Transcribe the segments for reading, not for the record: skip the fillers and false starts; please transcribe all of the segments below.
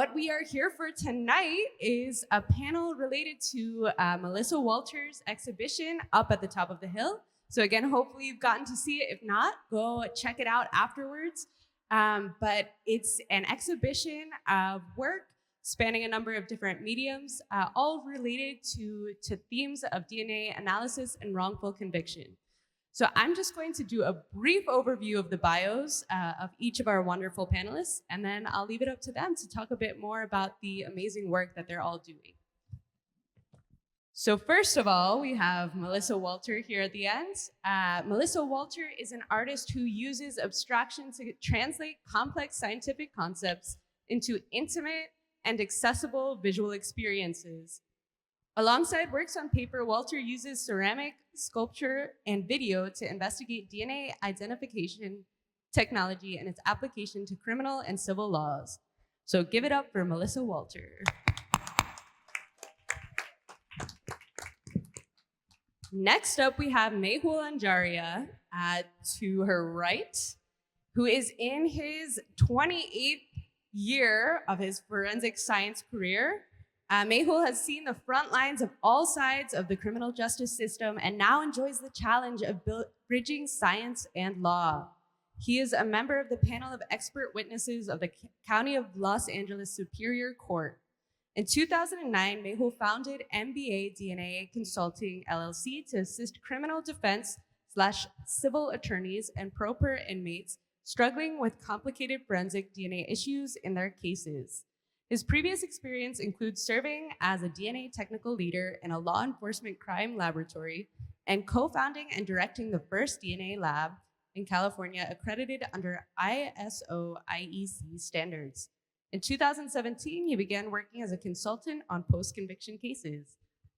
what we are here for tonight is a panel related to Melissa Walter's exhibition up at the top of the hill. So again, hopefully you've gotten to see it. If not, go check it out afterwards. But it's an exhibition of work spanning a number of different mediums, all related to themes of DNA analysis and wrongful conviction. So I'm just going to do a brief overview of the bios of each of our wonderful panelists, and then I'll leave it up to them to talk a bit more about the amazing work that they're all doing. So first of all, we have Melissa Walter here at the end. Melissa Walter is an artist who uses abstraction to translate complex scientific concepts into intimate and accessible visual experiences. Alongside works on paper, Walter uses ceramic, sculpture, and video to investigate DNA identification technology and its application to criminal and civil laws. So give it up for Melissa Walter. Next up, we have Mehul Anjaria to her right, who is in his 28th year of his forensic science career. Mehul has seen the front lines of all sides of the criminal justice system and now enjoys the challenge of bridging science and law. He is a member of the panel of expert witnesses of the County of Los Angeles Superior Court. In 2009, Mehul founded MBA DNA Consulting, LLC to assist criminal defense / civil attorneys and pro-per inmates struggling with complicated forensic DNA issues in their cases. His previous experience includes serving as a DNA technical leader in a law enforcement crime laboratory and co-founding and directing the first DNA lab in California accredited under ISO IEC standards. In 2017, he began working as a consultant on post-conviction cases.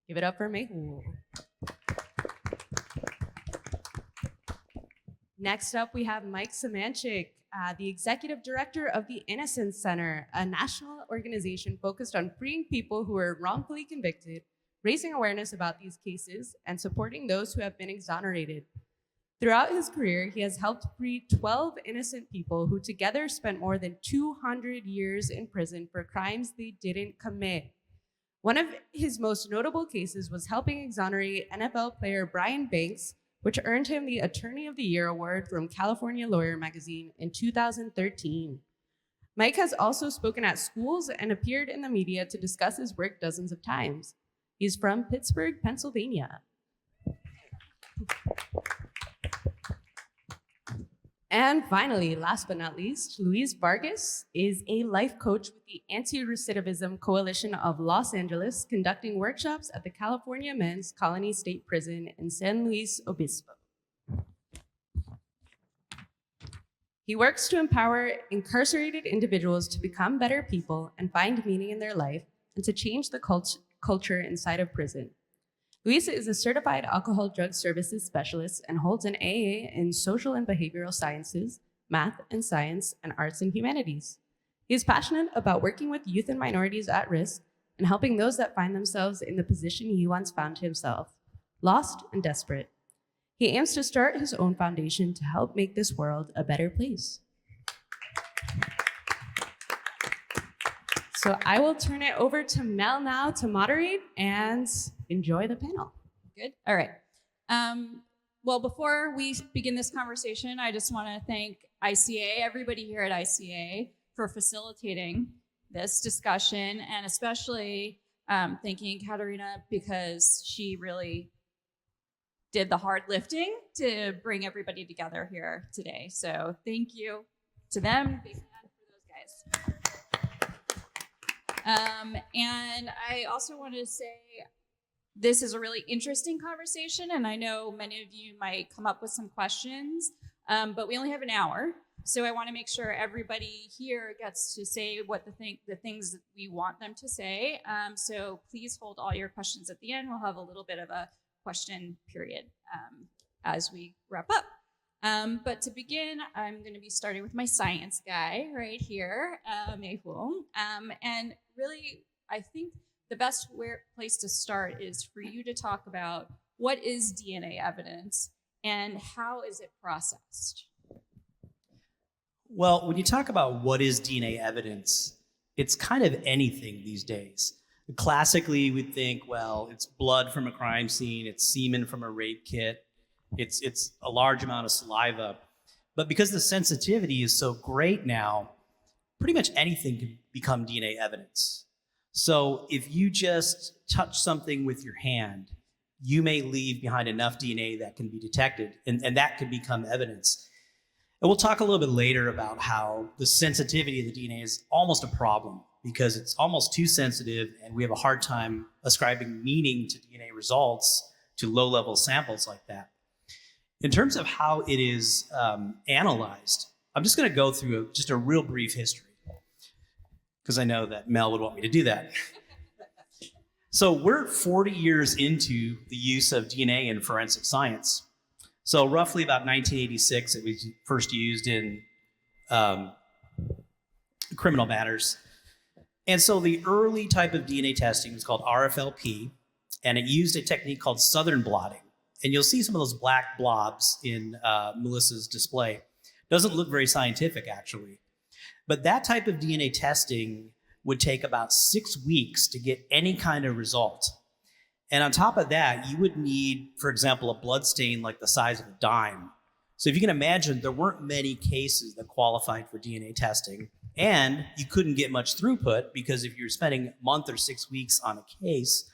Give it up for Mehul. Next up, we have Mike Semanchik, the Executive Director of the Innocence Center, a national organization focused on freeing people who are wrongfully convicted, raising awareness about these cases, and supporting those who have been exonerated. Throughout his career, he has helped free 12 innocent people who together spent more than 200 years in prison for crimes they didn't commit. One of his most notable cases was helping exonerate NFL player Brian Banks, which earned him the Attorney of the Year award from California Lawyer magazine in 2013. Mike has also spoken at schools and appeared in the media to discuss his work dozens of times. He's from Pittsburgh, Pennsylvania. And finally, last but not least, Luis Vargas is a life coach with the Anti Recidivism Coalition of Los Angeles, conducting workshops at the California Men's Colony State Prison in San Luis Obispo. He works to empower incarcerated individuals to become better people and find meaning in their life and to change the culture inside of prison. Luis is a certified alcohol drug services specialist and holds an AA in social and behavioral sciences, math and science, and arts and humanities. He is passionate about working with youth and minorities at risk and helping those that find themselves in the position he once found himself, lost and desperate. He aims to start his own foundation to help make this world a better place. So I will turn it over to Mel now to moderate and enjoy the panel. Good. All right. Well, before we begin this conversation, I just want to thank ICA, everybody here at ICA, for facilitating this discussion, and especially thanking Katerina because she really did the hard lifting to bring everybody together here today. So thank you to them. Big hand for those guys. And I also wanted to say, this is a really interesting conversation, and I know many of you might come up with some questions, but we only have an hour, so I want to make sure everybody here gets to say what the things that we want them to say. So please hold all your questions at the end. We'll have a little bit of a question period as we wrap up. But to begin, I'm going to be starting with my science guy right here, Mehul. And really, I think the best place to start is for you to talk about what is DNA evidence and how is it processed? Well, when you talk about what is DNA evidence, it's kind of anything these days. Classically, we'd think, well, it's blood from a crime scene, it's semen from a rape kit, it's a large amount of saliva. But because the sensitivity is so great now, pretty much anything can become DNA evidence. So if you just touch something with your hand, you may leave behind enough DNA that can be detected, and that can become evidence. And we'll talk a little bit later about how the sensitivity of the DNA is almost a problem because it's almost too sensitive, and we have a hard time ascribing meaning to DNA results to low-level samples like that. In terms of how it is analyzed, I'm just going to go through just a real brief history because I know that Mel would want me to do that. So we're 40 years into the use of DNA in forensic science. So roughly about 1986, it was first used in criminal matters. And so the early type of DNA testing was called RFLP, and it used a technique called southern blotting. And you'll see some of those black blobs in Melissa's display. Doesn't look very scientific, actually. But that type of DNA testing would take about 6 weeks to get any kind of result. And on top of that, you would need, for example, a blood stain like the size of a dime. So if you can imagine, there weren't many cases that qualified for DNA testing, and you couldn't get much throughput because if you're spending a month or 6 weeks on a case,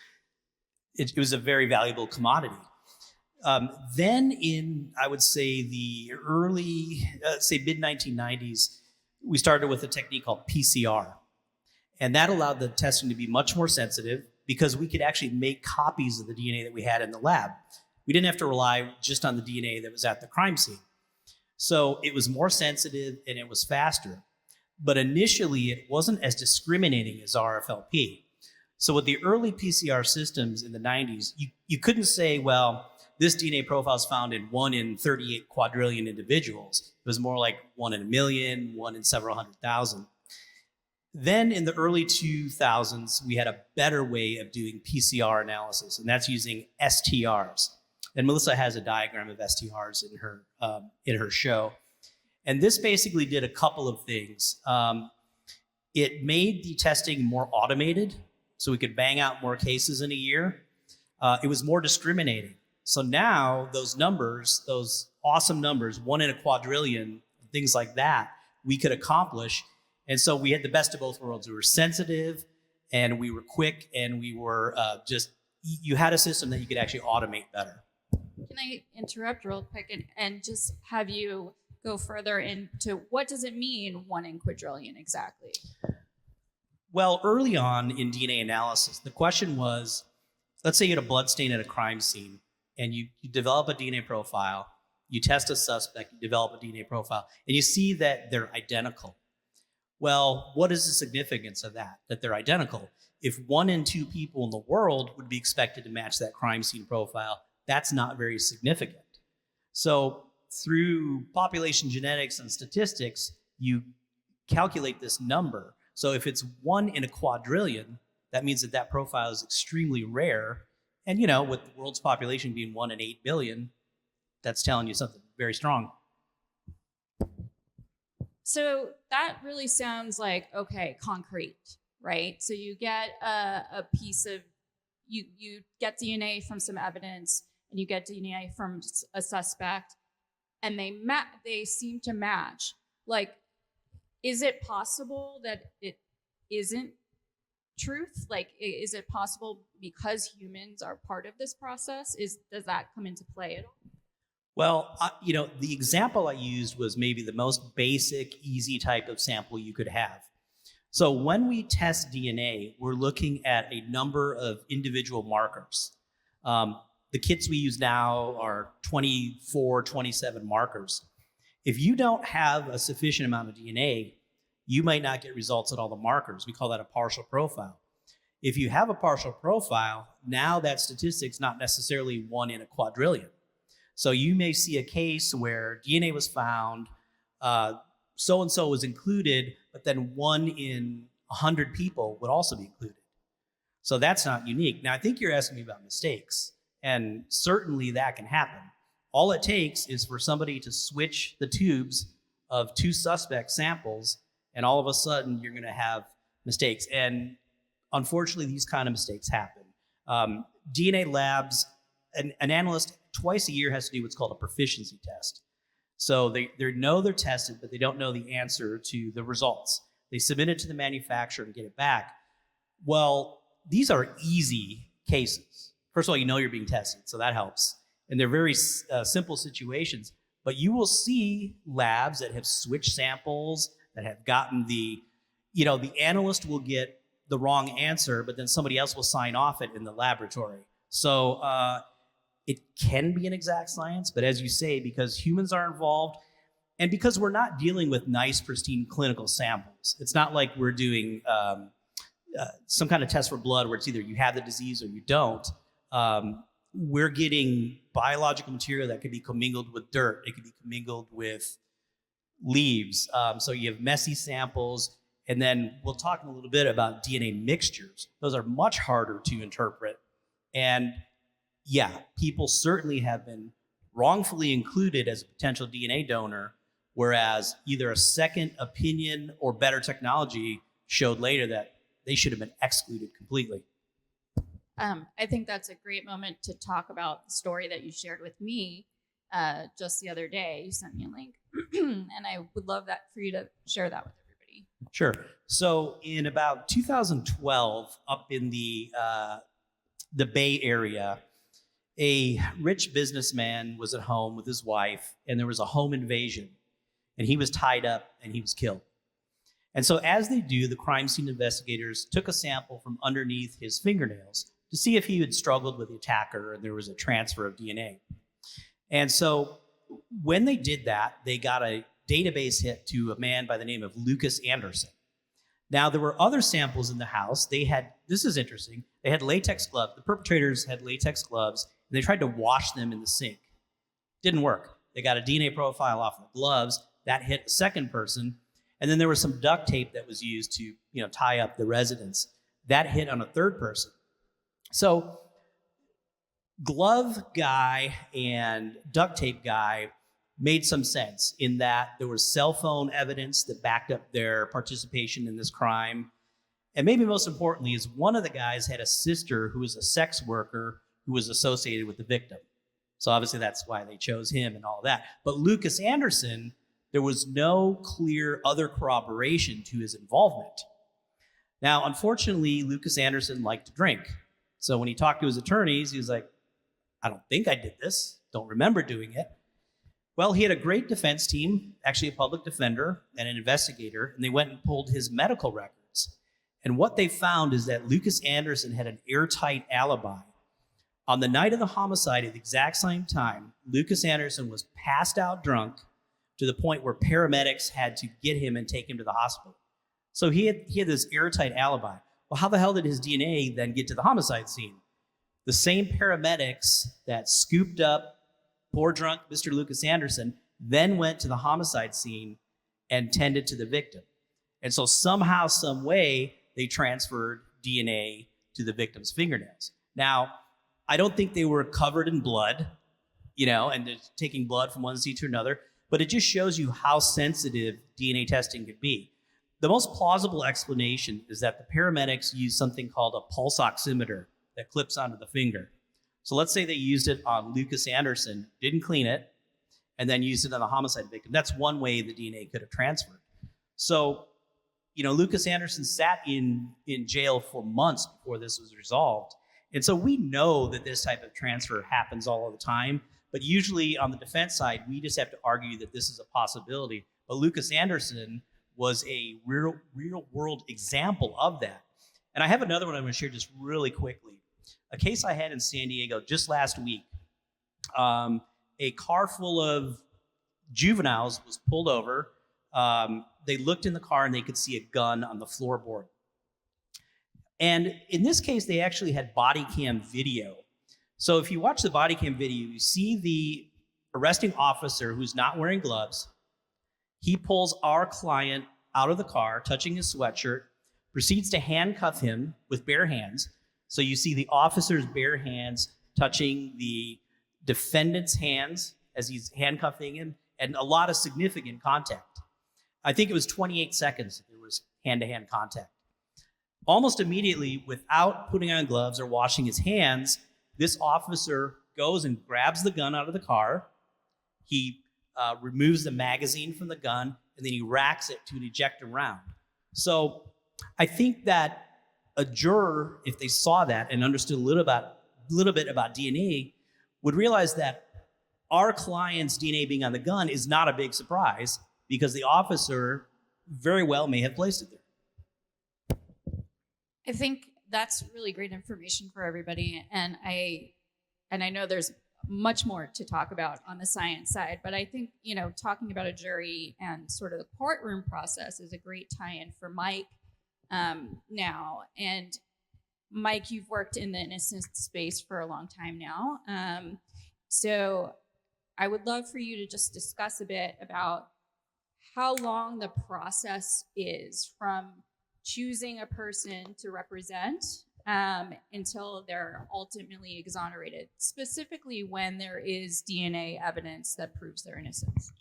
it was a very valuable commodity. Then in, I would say, the early, mid-1990s, we started with a technique called PCR. And that allowed the testing to be much more sensitive because we could actually make copies of the DNA that we had in the lab. We didn't have to rely just on the DNA that was at the crime scene. So it was more sensitive and it was faster. But initially, it wasn't as discriminating as RFLP. So with the early PCR systems in the 90s, you couldn't say, well, this DNA profile is found in 1 in 38 quadrillion individuals. It was more like 1 in a million, 1 in several hundred thousand. Then in the early 2000s, we had a better way of doing PCR analysis, and that's using STRs. And Melissa has a diagram of STRs in her show. And this basically did a couple of things. It made the testing more automated, so we could bang out more cases in a year. It was more discriminating. So now those numbers, those awesome numbers, 1 in a quadrillion, things like that, we could accomplish. And so we had the best of both worlds. We were sensitive and we were quick and we were you had a system that you could actually automate better. Can I interrupt real quick and just have you go further into what does it mean 1 in quadrillion exactly? Well, early on in DNA analysis, the question was, let's say you had a blood stain at a crime scene and you develop a DNA profile, you test a suspect, you develop a DNA profile, and you see that they're identical. Well, what is the significance of that they're identical? If 1 in 2 people in the world would be expected to match that crime scene profile, that's not very significant. So through population genetics and statistics, you calculate this number. So if it's 1 in a quadrillion, that means that profile is extremely rare. And with the world's population being 1 in 8 billion, that's telling you something very strong. So that really sounds like, okay, concrete, right? So you get a piece of, you get DNA from some evidence and you get DNA from a suspect and they seem to match. Like, is it possible that it isn't truth? Like, is it possible because humans are part of this process? Does that come into play at all? Well, the example I used was maybe the most basic, easy type of sample you could have. So when we test DNA, we're looking at a number of individual markers. The kits we use now are 24, 27 markers. If you don't have a sufficient amount of DNA, you might not get results at all the markers. We call that a partial profile. If you have a partial profile, now that statistic's not necessarily 1 in a quadrillion. So you may see a case where DNA was found, so-and-so was included, but then 1 in 100 people would also be included. So that's not unique. Now, I think you're asking me about mistakes, and certainly that can happen. All it takes is for somebody to switch the tubes of 2 suspect samples, and all of a sudden you're going to have mistakes. And unfortunately, these kind of mistakes happen. DNA labs, an analyst twice a year has to do what's called a proficiency test. So they know they're tested, but they don't know the answer to the results. They submit it to the manufacturer and get it back. Well, these are easy cases. First of all, you know you're being tested, so that helps. And they're very simple situations. But you will see labs that have switched samples, that have gotten the analyst will get the wrong answer, but then somebody else will sign off it in the laboratory. So it can be an exact science, but as you say, because humans are involved, and because we're not dealing with nice, pristine clinical samples, it's not like we're doing some kind of test for blood where it's either you have the disease or you don't. We're getting biological material that could be commingled with dirt. It could be commingled with leaves. So you have messy samples. And then we'll talk a little bit about DNA mixtures. Those are much harder to interpret. And yeah, people certainly have been wrongfully included as a potential DNA donor, whereas either a second opinion or better technology showed later that they should have been excluded completely. I think that's a great moment to talk about the story that you shared with me just the other day. You sent me a link, and I would love that for you to share that with everybody. Sure. So in about 2012, up in the Bay Area, a rich businessman was at home with his wife, and there was a home invasion, and he was tied up and he was killed. And so as they do, the crime scene investigators took a sample from underneath his fingernails to see if he had struggled with the attacker and there was a transfer of DNA. And so when they did that, they got a database hit to a man by the name of Lucas Anderson. Now, there were other samples in the house. This is interesting, they had latex gloves. The perpetrators had latex gloves, and they tried to wash them in the sink. Didn't work. They got a DNA profile off the gloves. That hit a second person. And then there was some duct tape that was used to tie up the residence. That hit on a third person. So glove guy and duct tape guy made some sense in that there was cell phone evidence that backed up their participation in this crime. And maybe most importantly is one of the guys had a sister who was a sex worker who was associated with the victim. So obviously that's why they chose him and all that. But Lucas Anderson, there was no clear other corroboration to his involvement. Now, unfortunately, Lucas Anderson liked to drink. So when he talked to his attorneys, he was like, I don't think I did this. Don't remember doing it. Well, he had a great defense team, actually a public defender and an investigator, and they went and pulled his medical records. And what they found is that Lucas Anderson had an airtight alibi. On the night of the homicide at the exact same time, Lucas Anderson was passed out drunk to the point where paramedics had to get him and take him to the hospital. So he had this airtight alibi. Well, how the hell did his DNA then get to the homicide scene? The same paramedics that scooped up poor drunk Mr. Lucas Anderson then went to the homicide scene and tended to the victim. And so somehow, some way, they transferred DNA to the victim's fingernails. Now, I don't think they were covered in blood, and taking blood from one seed to another, but it just shows you how sensitive DNA testing could be. The most plausible explanation is that the paramedics used something called a pulse oximeter that clips onto the finger. So let's say they used it on Lucas Anderson, didn't clean it, and then used it on the homicide victim. That's one way the DNA could have transferred. So, Lucas Anderson sat in jail for months before this was resolved. And so we know that this type of transfer happens all the time, but usually on the defense side, we just have to argue that this is a possibility. But Lucas Anderson was a real world example of that. And I have another one I'm going to share just really quickly. A case I had in San Diego just last week. A car full of juveniles was pulled over. They looked in the car and they could see a gun on the floorboard. And in this case, they actually had body cam video. So if you watch the body cam video, you see the arresting officer who's not wearing gloves. He pulls our client out of the car, touching his sweatshirt, proceeds to handcuff him with bare hands. So you see the officer's bare hands touching the defendant's hands as he's handcuffing him, and a lot of significant contact. I think it was 28 seconds that there was hand-to-hand contact. Almost immediately, without putting on gloves or washing his hands, this officer goes and grabs the gun out of the car. He removes the magazine from the gun, and then he racks it to eject a round. So I think that a juror, if they saw that and understood a little bit about DNA, would realize that our client's DNA being on the gun is not a big surprise because the officer very well may have placed it there. I think that's really great information for everybody. And I know there's much more to talk about on the science side, but I think, talking about a jury and sort of the courtroom process is a great tie-in for Mike now. And Mike, you've worked in the innocence space for a long time now. So I would love for you to just discuss a bit about how long the process is from choosing a person to represent until they're ultimately exonerated, specifically when there is DNA evidence that proves their innocence.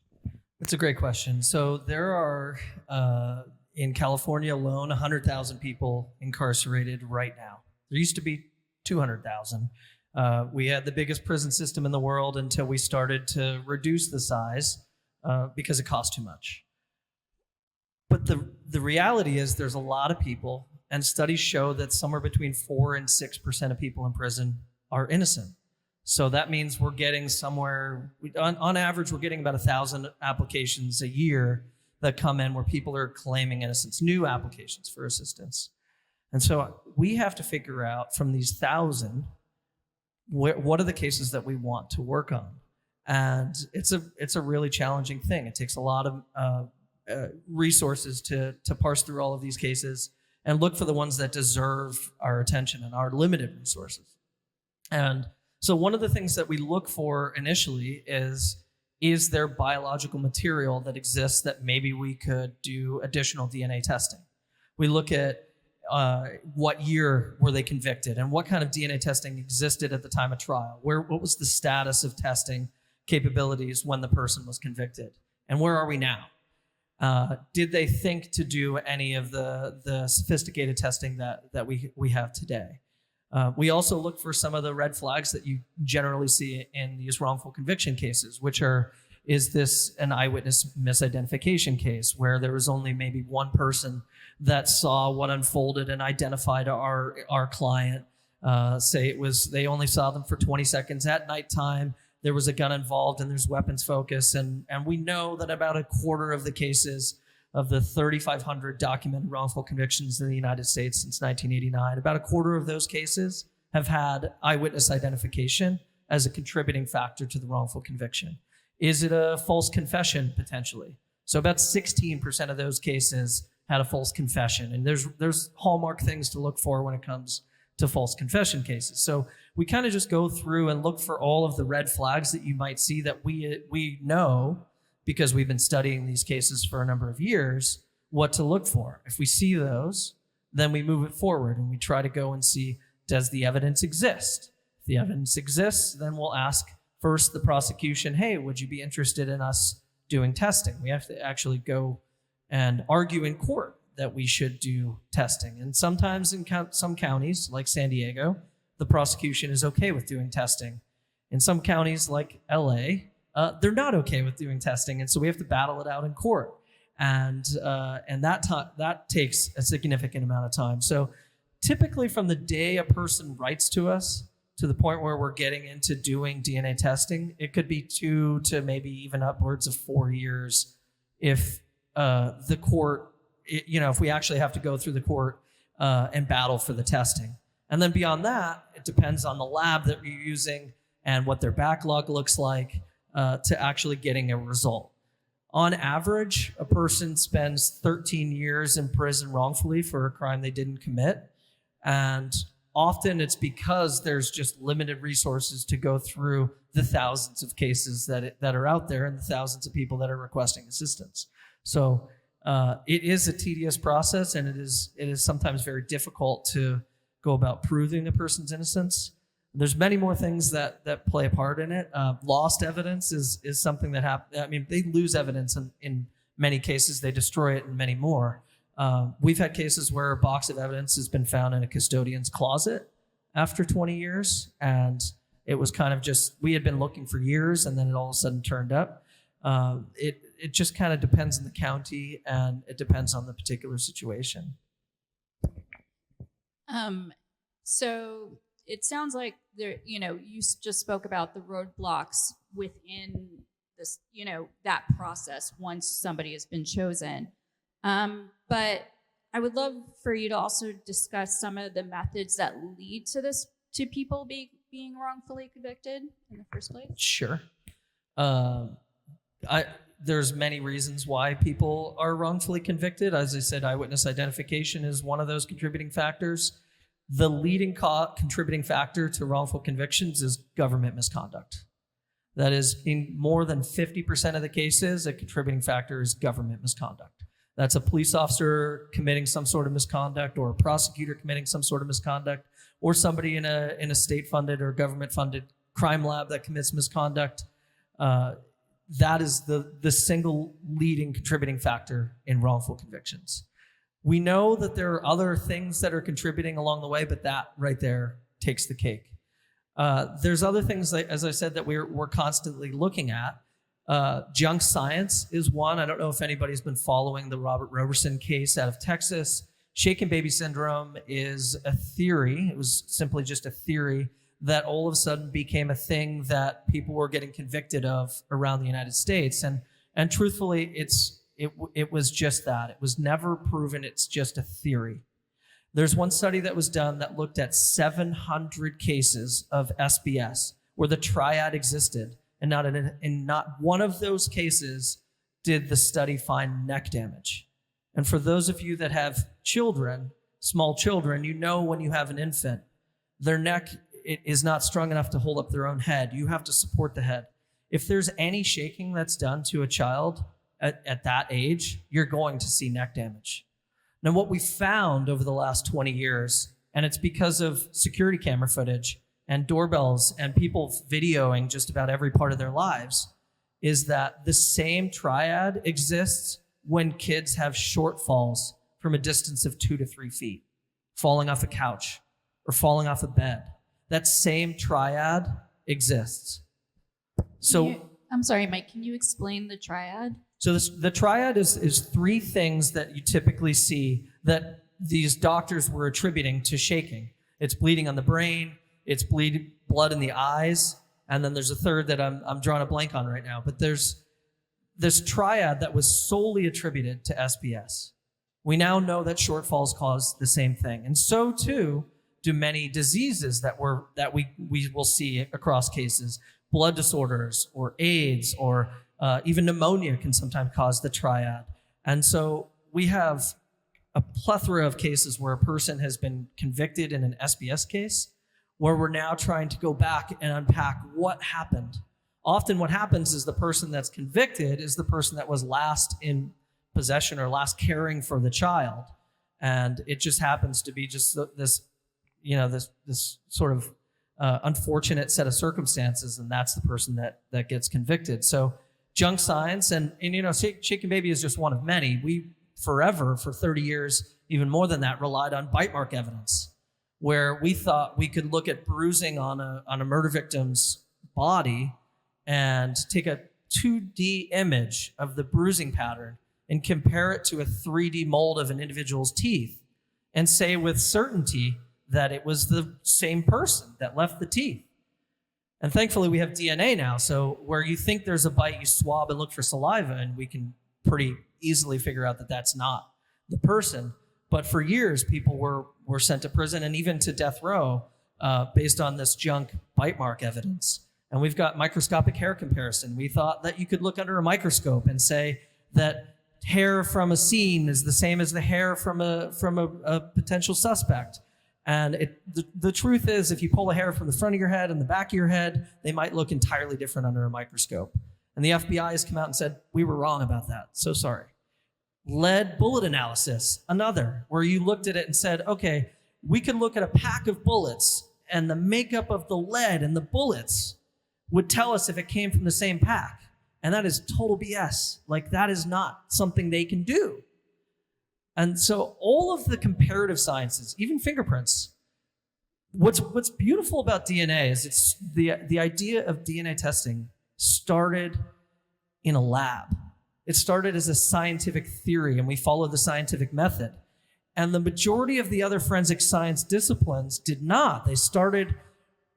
That's a great question. So there are, in California alone, 100,000 people incarcerated right now. There used to be 200,000. We had the biggest prison system in the world until we started to reduce the size because it cost too much. But the reality is there's a lot of people, and studies show that somewhere between 4 and 6% of people in prison are innocent. So that means we're getting somewhere, on average, we're getting about 1,000 applications a year that come in where people are claiming innocence, new applications for assistance. And so we have to figure out from these 1,000, what are the cases that we want to work on? And it's a really challenging thing. It takes a lot of resources to parse through all of these cases and look for the ones that deserve our attention and our limited resources. And so one of the things that we look for initially is there biological material that exists that maybe we could do additional DNA testing? We look at what year were they convicted and what kind of DNA testing existed at the time of trial? What was the status of testing capabilities when the person was convicted? And where are we now? Did they think to do any of the sophisticated testing that we have today? We also look for some of the red flags that you generally see in these wrongful conviction cases, which are, is this an eyewitness misidentification case where there was only maybe one person that saw what unfolded and identified our client? Say they only saw them for 20 seconds at nighttime. There was a gun involved and there's weapons focus. And we know that about a quarter of the cases of the 3,500 documented wrongful convictions in the United States since 1989, about a quarter of those cases have had eyewitness identification as a contributing factor to the wrongful conviction. Is it a false confession potentially? So about 16% of those cases had a false confession. And there's hallmark things to look for when it comes to false confession cases. So we kind of just go through and look for all of the red flags that you might see that we know, because we've been studying these cases for a number of years, what to look for. If we see those, then we move it forward and we try to go and see, does the evidence exist? If the evidence exists, then we'll ask first the prosecution, hey, would you be interested in us doing testing? We have to actually go and argue in court that we should do testing. And sometimes in some counties, like San Diego, the prosecution is okay with doing testing. In some counties, like LA, they're not okay with doing testing. And so we have to battle it out in court. And that takes a significant amount of time. So typically from the day a person writes to us to the point where we're getting into doing DNA testing, it could be 2 to maybe even upwards of 4 years if the court, if we actually have to go through the court and battle for the testing. And then beyond that, it depends on the lab that you're using and what their backlog looks like to actually getting a result. On average, a person spends 13 years in prison wrongfully for a crime they didn't commit. And often it's because there's just limited resources to go through the thousands of cases that are out there and the thousands of people that are requesting assistance. So it is a tedious process, and it is sometimes very difficult to go about proving a person's innocence. There's many more things that play a part in it. Lost evidence is something that happens. I mean, they lose evidence in many cases. They destroy it in many more. We've had cases where a box of evidence has been found in a custodian's closet after 20 years, and it was kind of just, we had been looking for years, and then it all of a sudden turned up. It just kind of depends on the county, and it depends on the particular situation. So it sounds like there, you just spoke about the roadblocks within this, that process once somebody has been chosen. But I would love for you to also discuss some of the methods that lead to this, to people being wrongfully convicted in the first place. Sure. There's many reasons why people are wrongfully convicted. As I said, eyewitness identification is one of those contributing factors. The leading contributing factor to wrongful convictions is government misconduct. That is, in more than 50% of the cases, a contributing factor is government misconduct. That's a police officer committing some sort of misconduct, or a prosecutor committing some sort of misconduct, or somebody in a state-funded or government-funded crime lab that commits misconduct. That is the single leading contributing factor in wrongful convictions. We know that there are other things that are contributing along the way, but that right there takes the cake. There's other things, that, as I said, that we're constantly looking at. Junk science is one. I don't know if anybody's been following the Robert Roberson case out of Texas. Shaken baby syndrome is a theory. It was simply just a theory that all of a sudden became a thing that people were getting convicted of around the United States. And truthfully, it was just that. It was never proven. It's just a theory. There's one study that was done that looked at 700 cases of SBS where the triad existed, and not one of those cases did the study find neck damage. And for those of you that have children, small children, you know when you have an infant, their neck is not strong enough to hold up their own head. You have to support the head. If there's any shaking that's done to a child at that age, you're going to see neck damage. Now, what we found over the last 20 years, and it's because of security camera footage and doorbells and people videoing just about every part of their lives, is that the same triad exists when kids have short falls from a distance of 2 to 3 feet, falling off a couch or falling off a bed. That same triad exists. I'm sorry, Mike, can you explain the triad? So the triad is 3 things that you typically see that these doctors were attributing to shaking. It's bleeding on the brain, it's blood in the eyes, and then there's a third that I'm drawing a blank on right now. But there's this triad that was solely attributed to SBS. We now know that shortfalls cause the same thing, and so too do many diseases that we will see across cases. Blood disorders or AIDS or even pneumonia can sometimes cause the triad. And so we have a plethora of cases where a person has been convicted in an SBS case, where we're now trying to go back and unpack what happened. Often what happens is the person that's convicted is the person that was last in possession or last caring for the child. And it just happens to be just this sort of unfortunate set of circumstances, and that's the person that gets convicted. So junk science, and shaken baby is just one of many. We forever, for 30 years, even more than that, relied on bite mark evidence, where we thought we could look at bruising on a murder victim's body and take a 2D image of the bruising pattern and compare it to a 3D mold of an individual's teeth and say with certainty that it was the same person that left the teeth. And thankfully we have DNA now, so where you think there's a bite, you swab and look for saliva, and we can pretty easily figure out that that's not the person. But for years, people were sent to prison and even to death row based on this junk bite mark evidence. And we've got microscopic hair comparison. We thought that you could look under a microscope and say that hair from a scene is the same as the hair from a potential suspect. And the truth is, if you pull a hair from the front of your head and the back of your head, they might look entirely different under a microscope. And the FBI has come out and said, we were wrong about that. So sorry. Lead bullet analysis, another, where you looked at it and said, okay, we can look at a pack of bullets and the makeup of the lead and the bullets would tell us if it came from the same pack. And that is total BS. Like, that is not something they can do. And so all of the comparative sciences, even fingerprints, what's beautiful about DNA is it's the idea of DNA testing started in a lab. It started as a scientific theory, and we followed the scientific method. And the majority of the other forensic science disciplines did not. They started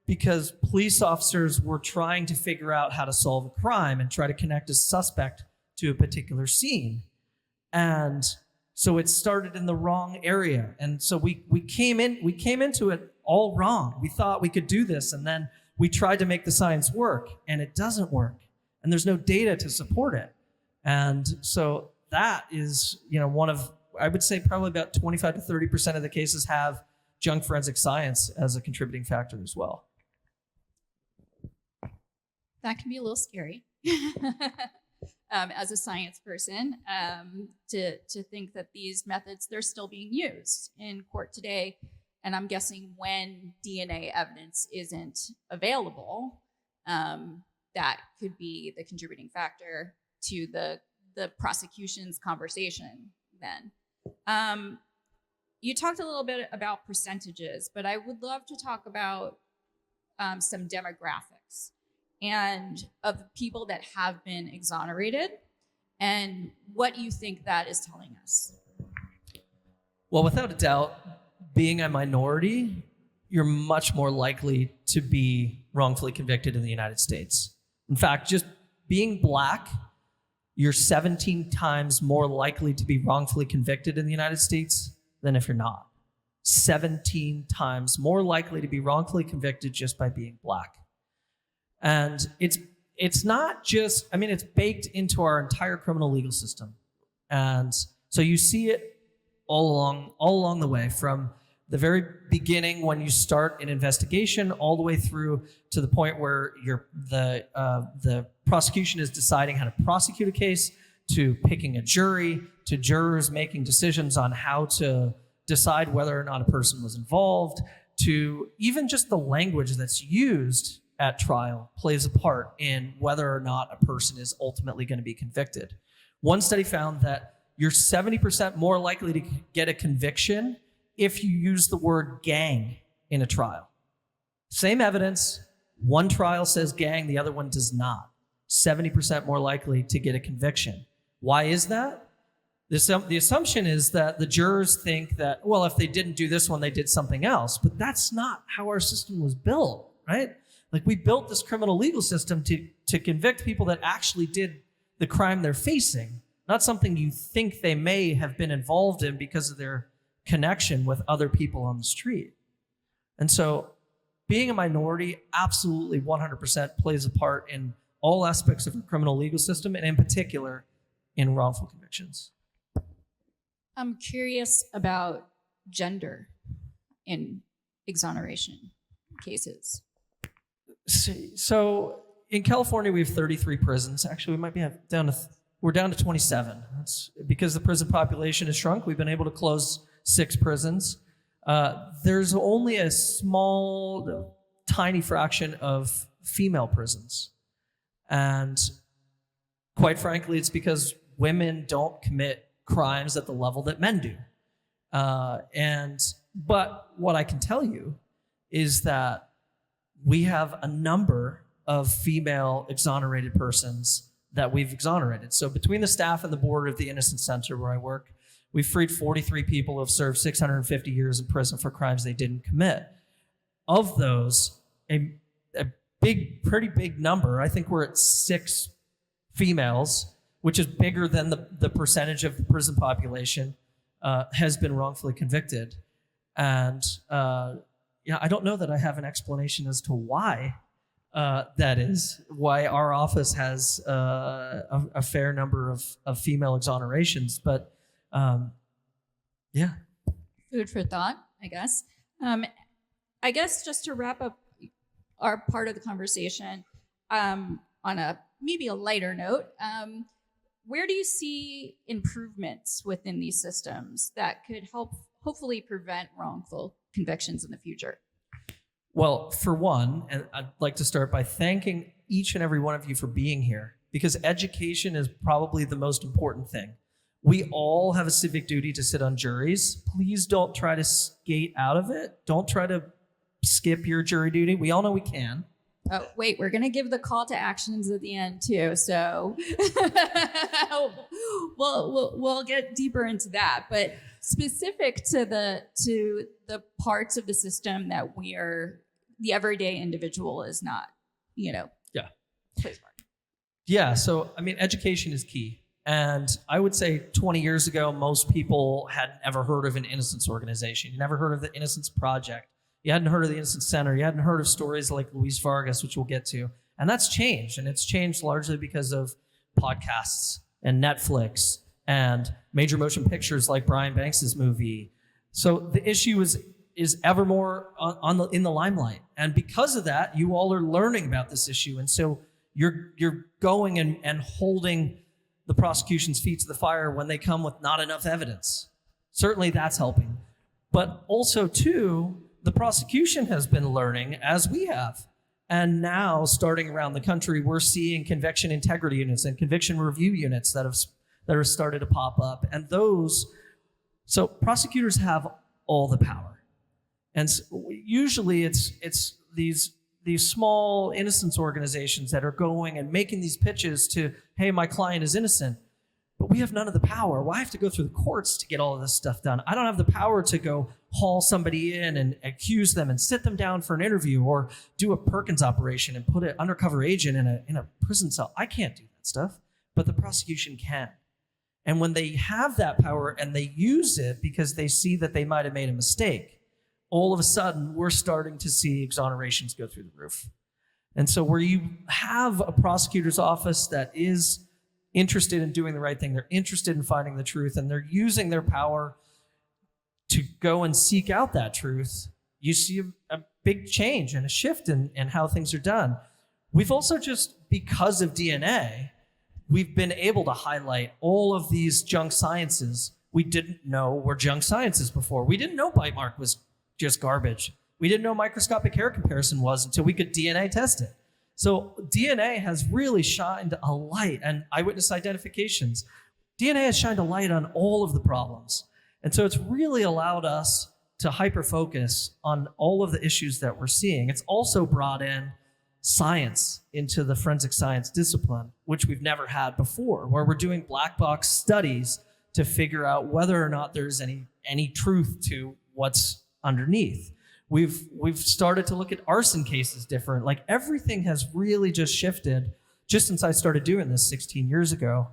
because police officers were trying to figure out how to solve a crime and try to connect a suspect to a particular scene. And so it started in the wrong area. And so we came into it all wrong. We thought we could do this, and then we tried to make the science work, and it doesn't work. And there's no data to support it. And so that is, one of, I would say probably about 25 to 30% of the cases have junk forensic science as a contributing factor as well. That can be a little scary as a science person, to think that these methods, they're still being used in court today. And I'm guessing when DNA evidence isn't available, that could be the contributing factor to the prosecution's conversation then. You talked a little bit about percentages, but I would love to talk about some demographics and of people that have been exonerated and what you think that is telling us. Well, without a doubt, being a minority, you're much more likely to be wrongfully convicted in the United States. In fact, just being Black, you're 17 times more likely to be wrongfully convicted in the United States than if you're not. 17 times more likely to be wrongfully convicted just by being Black. And it's not just, it's baked into our entire criminal legal system. And so you see it all along the way, from the very beginning when you start an investigation all the way through to the point where the prosecution is deciding how to prosecute a case, to picking a jury, to jurors making decisions on how to decide whether or not a person was involved, to even just the language that's used at trial plays a part in whether or not a person is ultimately going to be convicted. One study found that you're 70% more likely to get a conviction if you use the word gang in a trial. Same evidence, one trial says gang, the other one does not. 70% more likely to get a conviction. Why is that? The assumption is that the jurors think that, well, if they didn't do this one, they did something else. But that's not how our system was built, right? Like, we built this criminal legal system to convict people that actually did the crime they're facing, not something you think they may have been involved in because of their connection with other people on the street. And so being a minority absolutely 100% plays a part in all aspects of the criminal legal system, and in particular in wrongful convictions. I'm curious about gender in exoneration cases. So in California, we have 33 prisons. Actually, we might be we're down to 27. That's because the prison population has shrunk. We've been able to close 6 prisons. There's only a small, tiny fraction of female prisons. And quite frankly, it's because women don't commit crimes at the level that men do. But what I can tell you is that we have a number of female exonerated persons that we've exonerated. So between the staff and the board of the Innocence Center where I work, we've freed 43 people who have served 650 years in prison for crimes they didn't commit. Of those, a pretty big number, I think we're at 6 females, which is bigger than the percentage of the prison population, has been wrongfully convicted. And I don't know that I have an explanation as to why that is, why our office has a fair number of female exonerations, but yeah. Food for thought, I guess. I guess just to wrap up our part of the conversation, on maybe a lighter note, where do you see improvements within these systems that could help hopefully prevent wrongful convictions in the future? Well, for one, and I'd like to start by thanking each and every one of you for being here, because education is probably the most important thing. We all have a civic duty to sit on juries. Please don't try to skate out of it. Don't try to skip your jury duty. We all know we can. Oh, wait, we're going to give the call to actions at the end too. So we'll get deeper into that. But specific to the parts of the system that the everyday individual is not, Yeah. Please, Mark. Yeah. So, I mean, education is key. And I would say 20 years ago, most people hadn't ever heard of an innocence organization. You never heard of the Innocence Project. You hadn't heard of the Innocence Center. You hadn't heard of stories like Luis Vargas, which we'll get to. And that's changed. And it's changed largely because of podcasts and Netflix and major motion pictures like Brian Banks's movie. So the issue is ever more in the limelight. And because of that, you all are learning about this issue. And so you're going and holding the prosecution's feet to the fire when they come with not enough evidence. Certainly that's helping. But also, too, the prosecution has been learning as we have. And now, starting around the country, we're seeing conviction integrity units and conviction review units that are started to pop up. And so prosecutors have all the power. And so usually it's these small innocence organizations that are going and making these pitches to, hey, my client is innocent, but we have none of the power. Well, I have to go through the courts to get all of this stuff done. I don't have the power to go haul somebody in and accuse them and sit them down for an interview or do a Perkins operation and put an undercover agent in a prison cell. I can't do that stuff, but the prosecution can. And when they have that power and they use it because they see that they might have made a mistake, all of a sudden, we're starting to see exonerations go through the roof. And so where you have a prosecutor's office that is interested in doing the right thing, they're interested in finding the truth, and they're using their power to go and seek out that truth, you see a big change and a shift in how things are done. We've also just, because of DNA, we've been able to highlight all of these junk sciences we didn't know were junk sciences before. We didn't know bite mark was just garbage. We didn't know microscopic hair comparison was until we could DNA test it. So DNA has really shined a light, and eyewitness identifications. DNA has shined a light on all of the problems. And so it's really allowed us to hyper-focus on all of the issues that we're seeing. It's also brought in science into the forensic science discipline, which we've never had before, where we're doing black box studies to figure out whether or not there's any truth to what's underneath. We've started to look at arson cases different. Like, everything has really just shifted just since I started doing this 16 years ago.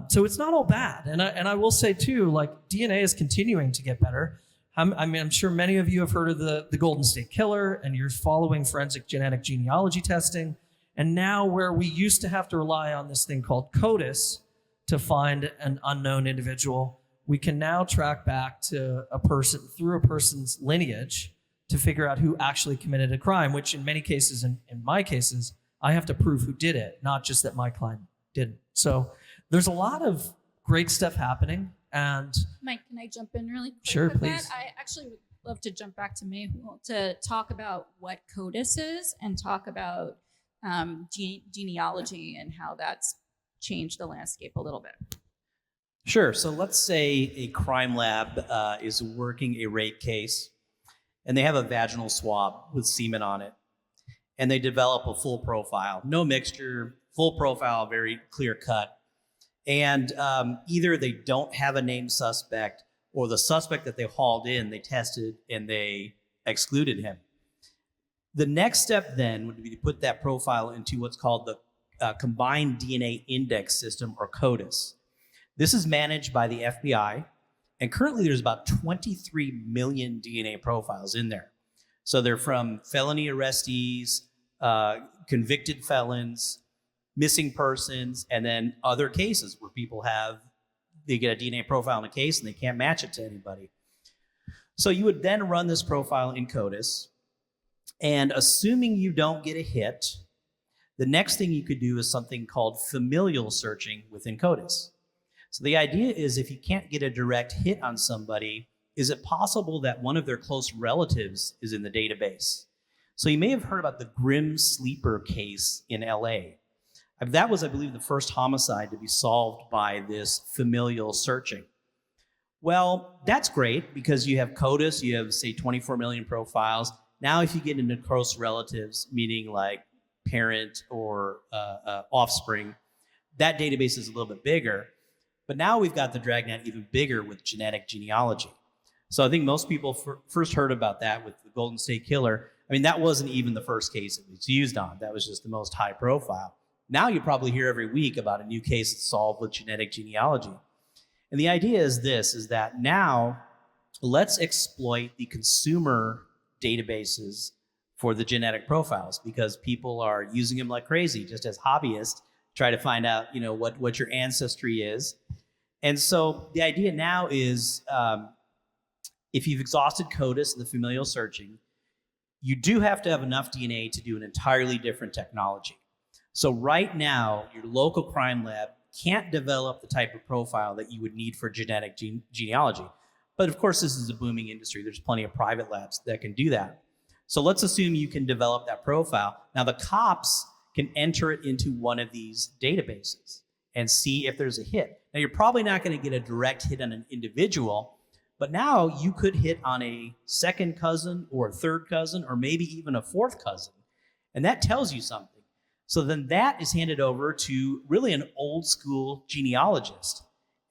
So it's not all bad. And I will say too, like, DNA is continuing to get better. I'm sure many of you have heard of the Golden State Killer, and you're following forensic genetic genealogy testing. And now, where we used to have to rely on this thing called CODIS to find an unknown individual, we can now track back to a person through a person's lineage to figure out who actually committed a crime, which in many cases, in my cases, I have to prove who did it, not just that my client didn't. So there's a lot of great stuff happening. And Mike, can I jump in really quick? Sure, with please. That? I actually would love to jump back to Mehul to talk about what CODIS is and talk about genealogy and how that's changed the landscape a little bit. Sure. So let's say a crime lab is working a rape case, and they have a vaginal swab with semen on it, and they develop a full profile, no mixture, full profile, very clear cut. And either they don't have a named suspect, or the suspect that they hauled in, they tested and they excluded him. The next step then would be to put that profile into what's called the Combined DNA Index System, or CODIS. This is managed by the FBI, and currently there's about 23 million DNA profiles in there. So they're from felony arrestees, convicted felons, missing persons, and then other cases where they get a DNA profile in a case and they can't match it to anybody. So you would then run this profile in CODIS, and assuming you don't get a hit, the next thing you could do is something called familial searching within CODIS. So the idea is, if you can't get a direct hit on somebody, is it possible that one of their close relatives is in the database? So you may have heard about the Grim Sleeper case in LA. That was, I believe, the first homicide to be solved by this familial searching. Well, that's great because you have CODIS, you have, say, 24 million profiles. Now, if you get into close relatives, meaning like parent or offspring, that database is a little bit bigger. But now we've got the dragnet even bigger with genetic genealogy. So I think most people first heard about that with the Golden State Killer. I mean, that wasn't even the first case it was used on. That was just the most high profile. Now you probably hear every week about a new case that's solved with genetic genealogy. And the idea is this, is that now let's exploit the consumer databases for the genetic profiles because people are using them like crazy, just as hobbyists, try to find out, what your ancestry is. And so the idea now is if you've exhausted CODIS and the familial searching, you do have to have enough DNA to do an entirely different technology. So right now, your local crime lab can't develop the type of profile that you would need for genetic genealogy. But of course, this is a booming industry. There's plenty of private labs that can do that. So let's assume you can develop that profile. Now the cops can enter it into one of these databases and see if there's a hit. Now you're probably not going to get a direct hit on an individual, but now you could hit on a second cousin or a third cousin or maybe even a fourth cousin. And that tells you something. So then that is handed over to really an old school genealogist.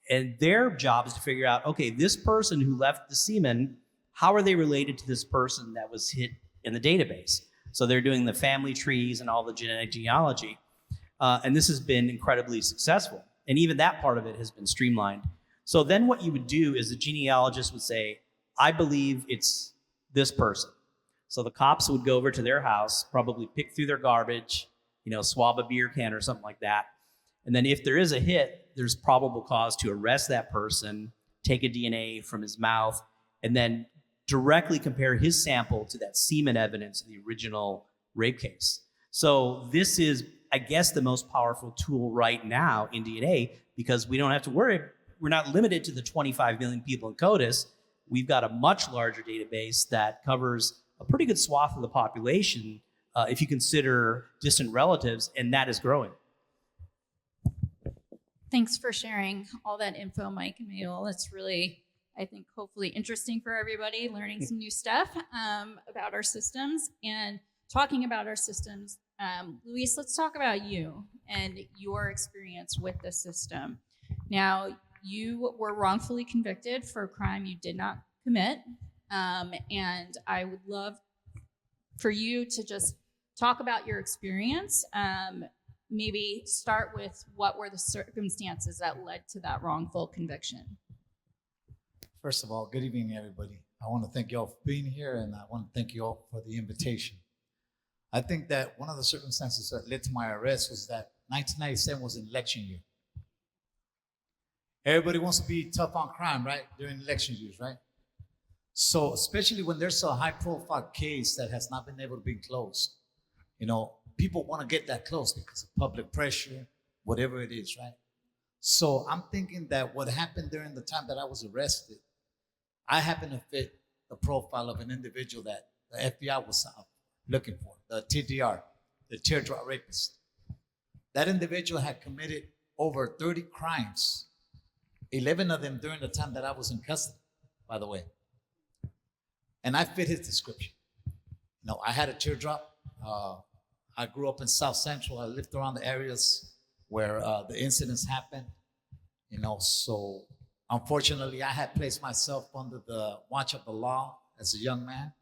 And their job is to figure out, okay, this person who left the semen, how are they related to this person that was hit in the database? So they're doing the family trees and all the genetic genealogy. And this has been incredibly successful. And even that part of it has been streamlined. So then what you would do is the genealogist would say, I believe it's this person. So the cops would go over to their house, probably pick through their garbage, swab a beer can or something like that. And then if there is a hit, there's probable cause to arrest that person, take a DNA from his mouth, and then directly compare his sample to that semen evidence of the original rape case. So this is, I guess, the most powerful tool right now in DNA because we don't have to worry. We're not limited to the 25 million people in CODIS. We've got a much larger database that covers a pretty good swath of the population if you consider distant relatives, and that is growing. Thanks for sharing all that info, Mike and Mehul. It's really, I think, hopefully interesting for everybody, learning some new stuff about our systems and talking about our systems. Luis, let's talk about you and your experience with the system. Now, you were wrongfully convicted for a crime you did not commit, and I would love for you to just talk about your experience. Maybe start with what were the circumstances that led to that wrongful conviction? First of all, good evening, everybody. I want to thank you all for being here, and I want to thank you all for the invitation. I think that one of the circumstances that led to my arrest was that 1997 was an election year. Everybody wants to be tough on crime, right? During election years, right? So especially when there's a high-profile case that has not been able to be closed, people want to get that close because of public pressure, whatever it is, right? So I'm thinking that what happened during the time that I was arrested, I happen to fit the profile of an individual that the FBI was looking for, the TDR, the teardrop rapist. That individual had committed over 30 crimes, 11 of them during the time that I was in custody, by the way. And I fit his description. I had a teardrop. I grew up in South Central. I lived around the areas where the incidents happened. So unfortunately, I had placed myself under the watch of the law as a young man,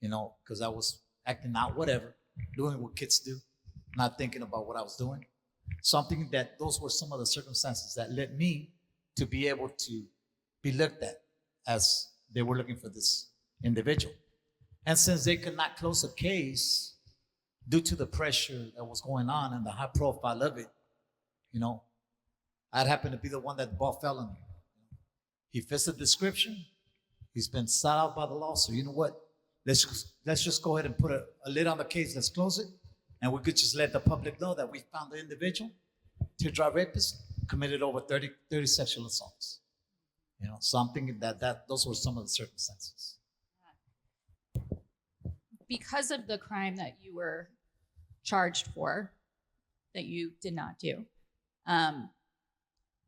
because I was acting out, whatever, doing what kids do, not thinking about what I was doing. So I'm thinking that those were some of the circumstances that led me to be able to be looked at as they were looking for this individual. And since they could not close a case due to the pressure that was going on and the high profile of it, I'd happen to be the one that the ball fell on. He fits the description. He's been sought out by the law. So you know what? Let's just go ahead and put a lid on the case. Let's close it. And we could just let the public know that we found the individual, teardrop rapist, committed over 30 sexual assaults. So I'm thinking that those were some of the circumstances. Because of the crime that you were charged for, that you did not do.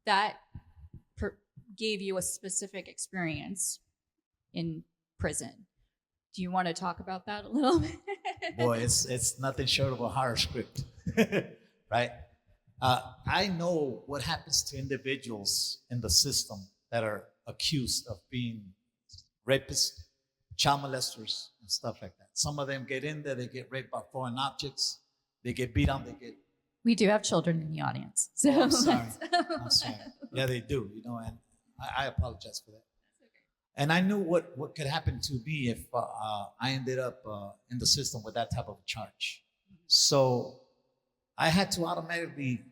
That gave you a specific experience in prison. Do you want to talk about that a little bit? Boy, it's nothing short of a horror script, right? I know what happens to individuals in the system that are accused of being rapists, child molesters, and stuff like that. Some of them get in there, they get raped by foreign objects, they get beat on, they get. We do have children in the audience. So Oh, I'm sorry. I'm sorry. Yeah, they do, and I apologize for that. And I knew what could happen to me if I ended up in the system with that type of charge. So I had to automatically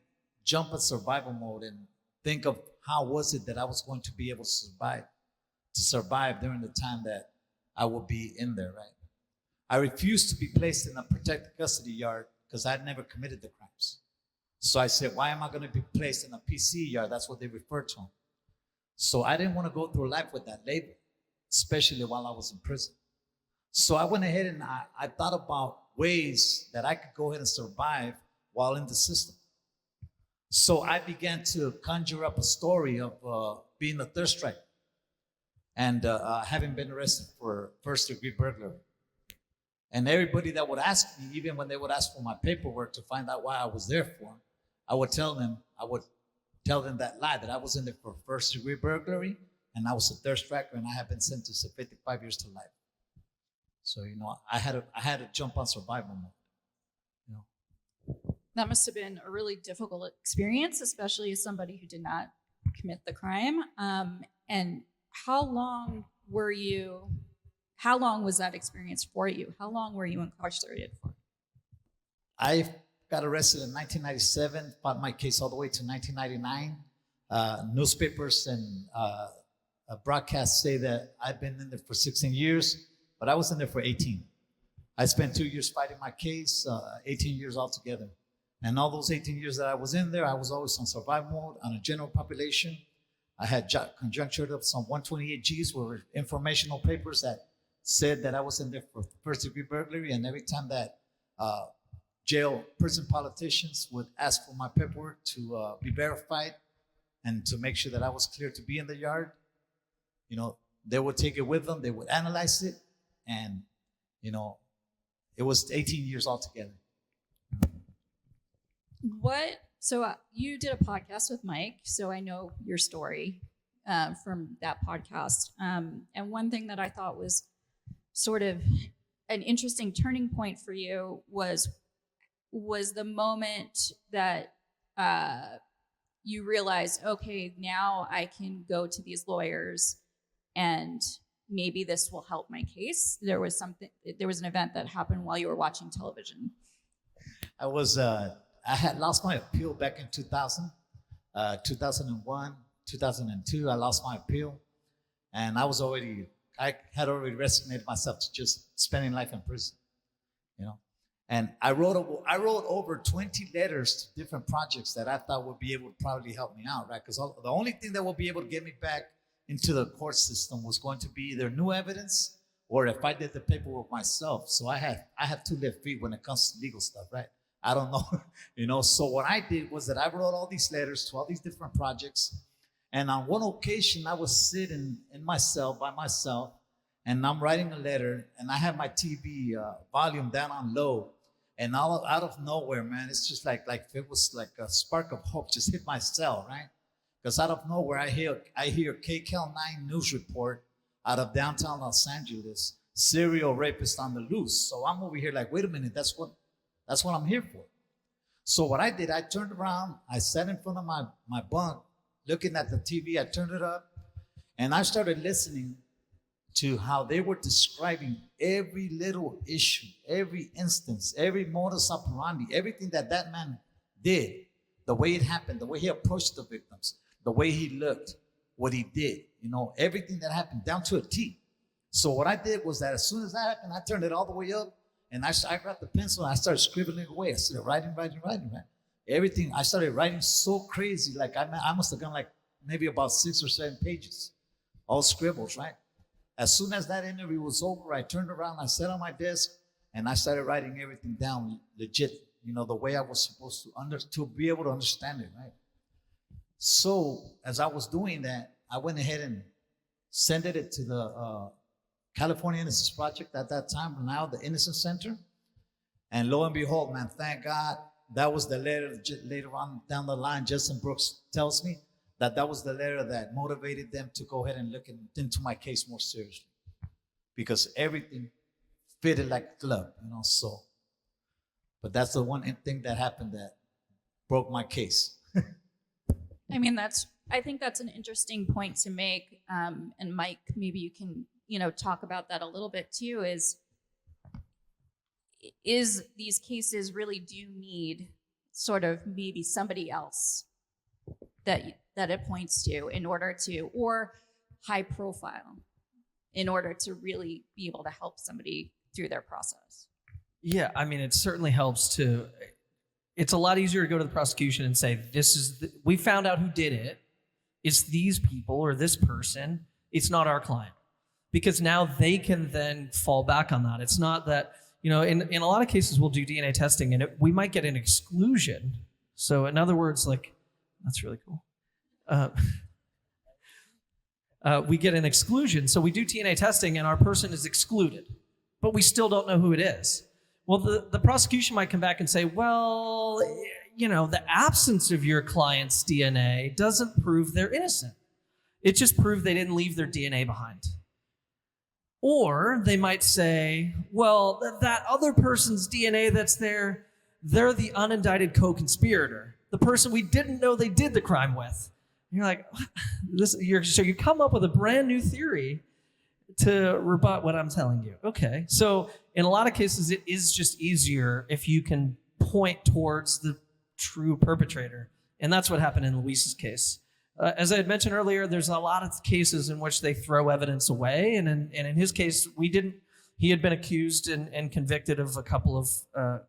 jump in survival mode and think of how was it that I was going to be able to survive during the time that I would be in there, right? I refused to be placed in a protected custody yard because I'd never committed the crimes. So I said, why am I going to be placed in a PC yard? That's what they refer to them. So I didn't want to go through life with that label, especially while I was in prison. So I went ahead and I thought about ways that I could go ahead and survive while in the system. So I began to conjure up a story of being a third strike and having been arrested for first-degree burglary. And everybody that would ask me, even when they would ask for my paperwork to find out why I was there for, I would tell them that lie, that I was in there for first-degree burglary, and I was a third striker, and I had been sentenced to 55 years to life. So, I had to jump on survival mode. that must have been a really difficult experience, especially as somebody who did not commit the crime. And how long was that experience for you? How long were you incarcerated for? I got arrested in 1997, fought my case all the way to 1999. Newspapers and broadcasts say that I've been in there for 16 years, but I was in there for 18. I spent 2 years fighting my case, 18 years altogether. And all those 18 years that I was in there, I was always on survival mode, on a general population. I had conjunctured of some 128 Gs, were informational papers that said that I was in there for first-degree burglary, and every time that prison politicians would ask for my paperwork to be verified and to make sure that I was clear to be in the yard, they would take it with them, they would analyze it, and, it was 18 years altogether. So you did a podcast with Mike, so I know your story from that podcast. And one thing that I thought was sort of an interesting turning point for you was the moment that you realized, okay, now I can go to these lawyers and maybe this will help my case. There was an event that happened while you were watching television. I had lost my appeal back in 2000, 2001, 2002. I lost my appeal, and I had already resignated myself to just spending life in prison, And I wrote over 20 letters to different projects that I thought would be able to probably help me out, right? Because the only thing that will be able to get me back into the court system was going to be either new evidence or if I did the paperwork myself. So I have two left feet when it comes to legal stuff, right? I don't know, So what I did was that I wrote all these letters to all these different projects. And on one occasion, I was sitting in my cell by myself, and I'm writing a letter, and I have my TV volume down on low. And out of nowhere, man, it's just like it was like a spark of hope just hit my cell, right? Because out of nowhere, I hear KCAL9 news report out of downtown Los Angeles, serial rapist on the loose. So I'm over here like, wait a minute, that's what I'm here for. So what I did, I turned around, I sat in front of my bunk, looking at the TV, I turned it up, and I started listening to how they were describing every little issue, every instance, every modus operandi, everything that man did, the way it happened, the way he approached the victims, the way he looked, what he did, everything that happened down to a T. So what I did was that as soon as that happened, I turned it all the way up, and I grabbed the pencil and I started scribbling away. I started writing. Everything, I started writing so crazy. Like I must have gone like maybe about 6 or 7 pages, all scribbles, right? As soon as that interview was over, I turned around, I sat on my desk, and I started writing everything down legit, the way I was supposed to be able to understand it, right? So as I was doing that, I went ahead and sent it to the California Innocence Project at that time, now the Innocence Center. And lo and behold, man, thank God, that was the letter later on down the line. Justin Brooks tells me that was the letter that motivated them to go ahead and look into my case more seriously, because everything fitted like a glove, so. But that's the one thing that happened that broke my case. I mean, I think that's an interesting point to make. And Mike, maybe you can, talk about that a little bit too, is these cases really do need sort of maybe somebody else that it points to in order to, or high profile, in order to really be able to help somebody through their process. Yeah, I mean, it certainly helps to. It's a lot easier to go to the prosecution and say, we found out who did it. It's these people or this person. It's not our client. Because now they can then fall back on that. It's not that, in a lot of cases, we'll do DNA testing and we might get an exclusion. So in other words, that's really cool. We get an exclusion. So we do DNA testing and our person is excluded, but we still don't know who it is. Well, the prosecution might come back and say, well, the absence of your client's DNA doesn't prove they're innocent. It just proved they didn't leave their DNA behind. Or they might say, well, that other person's DNA that's there, they're the unindicted co-conspirator, the person we didn't know they did the crime with. And you're like, so you come up with a brand new theory to rebut what I'm telling you. Okay, so in a lot of cases, it is just easier if you can point towards the true perpetrator. And that's what happened in Luis's case. As I had mentioned earlier, there's a lot of cases in which they throw evidence away. And in his case, he had been accused and convicted of a couple of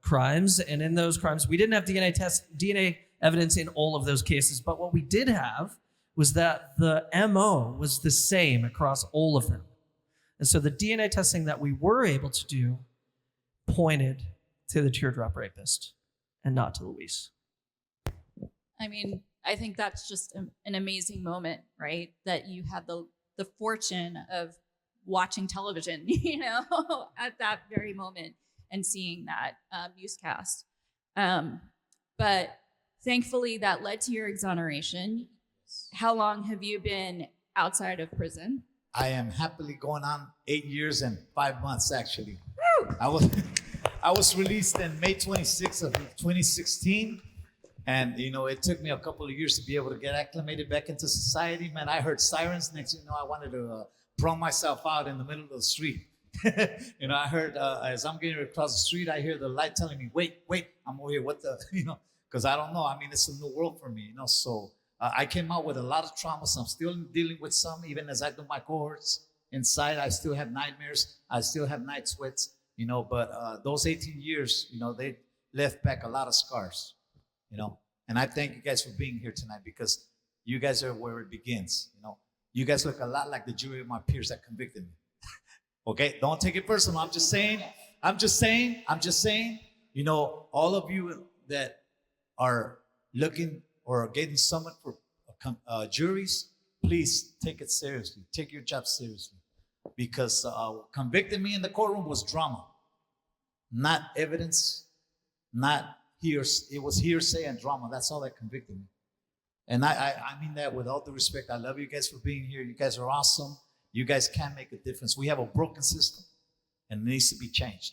crimes. And in those crimes, we didn't have DNA evidence in all of those cases. But what we did have was that the MO was the same across all of them. And so the DNA testing that we were able to do pointed to the teardrop rapist and not to Luis. I mean, I think that's just an amazing moment, right? That you had the fortune of watching television, at that very moment and seeing that newscast. But thankfully that led to your exoneration. How long have you been outside of prison? I am happily going on 8 years and 5 months, actually. Woo! I was released in May 26th of 2016. And, it took me a couple of years to be able to get acclimated back into society. Man, I heard sirens. Next, I wanted to prong myself out in the middle of the street. I heard, as I'm getting across the street, I hear the light telling me, wait, I'm over here. What the, because I don't know. I mean, it's a new world for me, So I came out with a lot of traumas. I'm still dealing with some, even as I do my cohorts inside. I still have nightmares. I still have night sweats, but those 18 years, they left back a lot of scars, And I thank you guys for being here tonight, because you guys are where it begins, You guys look a lot like the jury of my peers that convicted me. Okay, don't take it personal. I'm just saying, all of you that are looking or getting summoned for juries, please take it seriously. Take your job seriously, because convicting me in the courtroom was drama, not evidence, it was hearsay and drama. That's all that convicted me. And I mean that with all due respect. I love you guys for being here. You guys are awesome. You guys can make a difference. We have a broken system and it needs to be changed.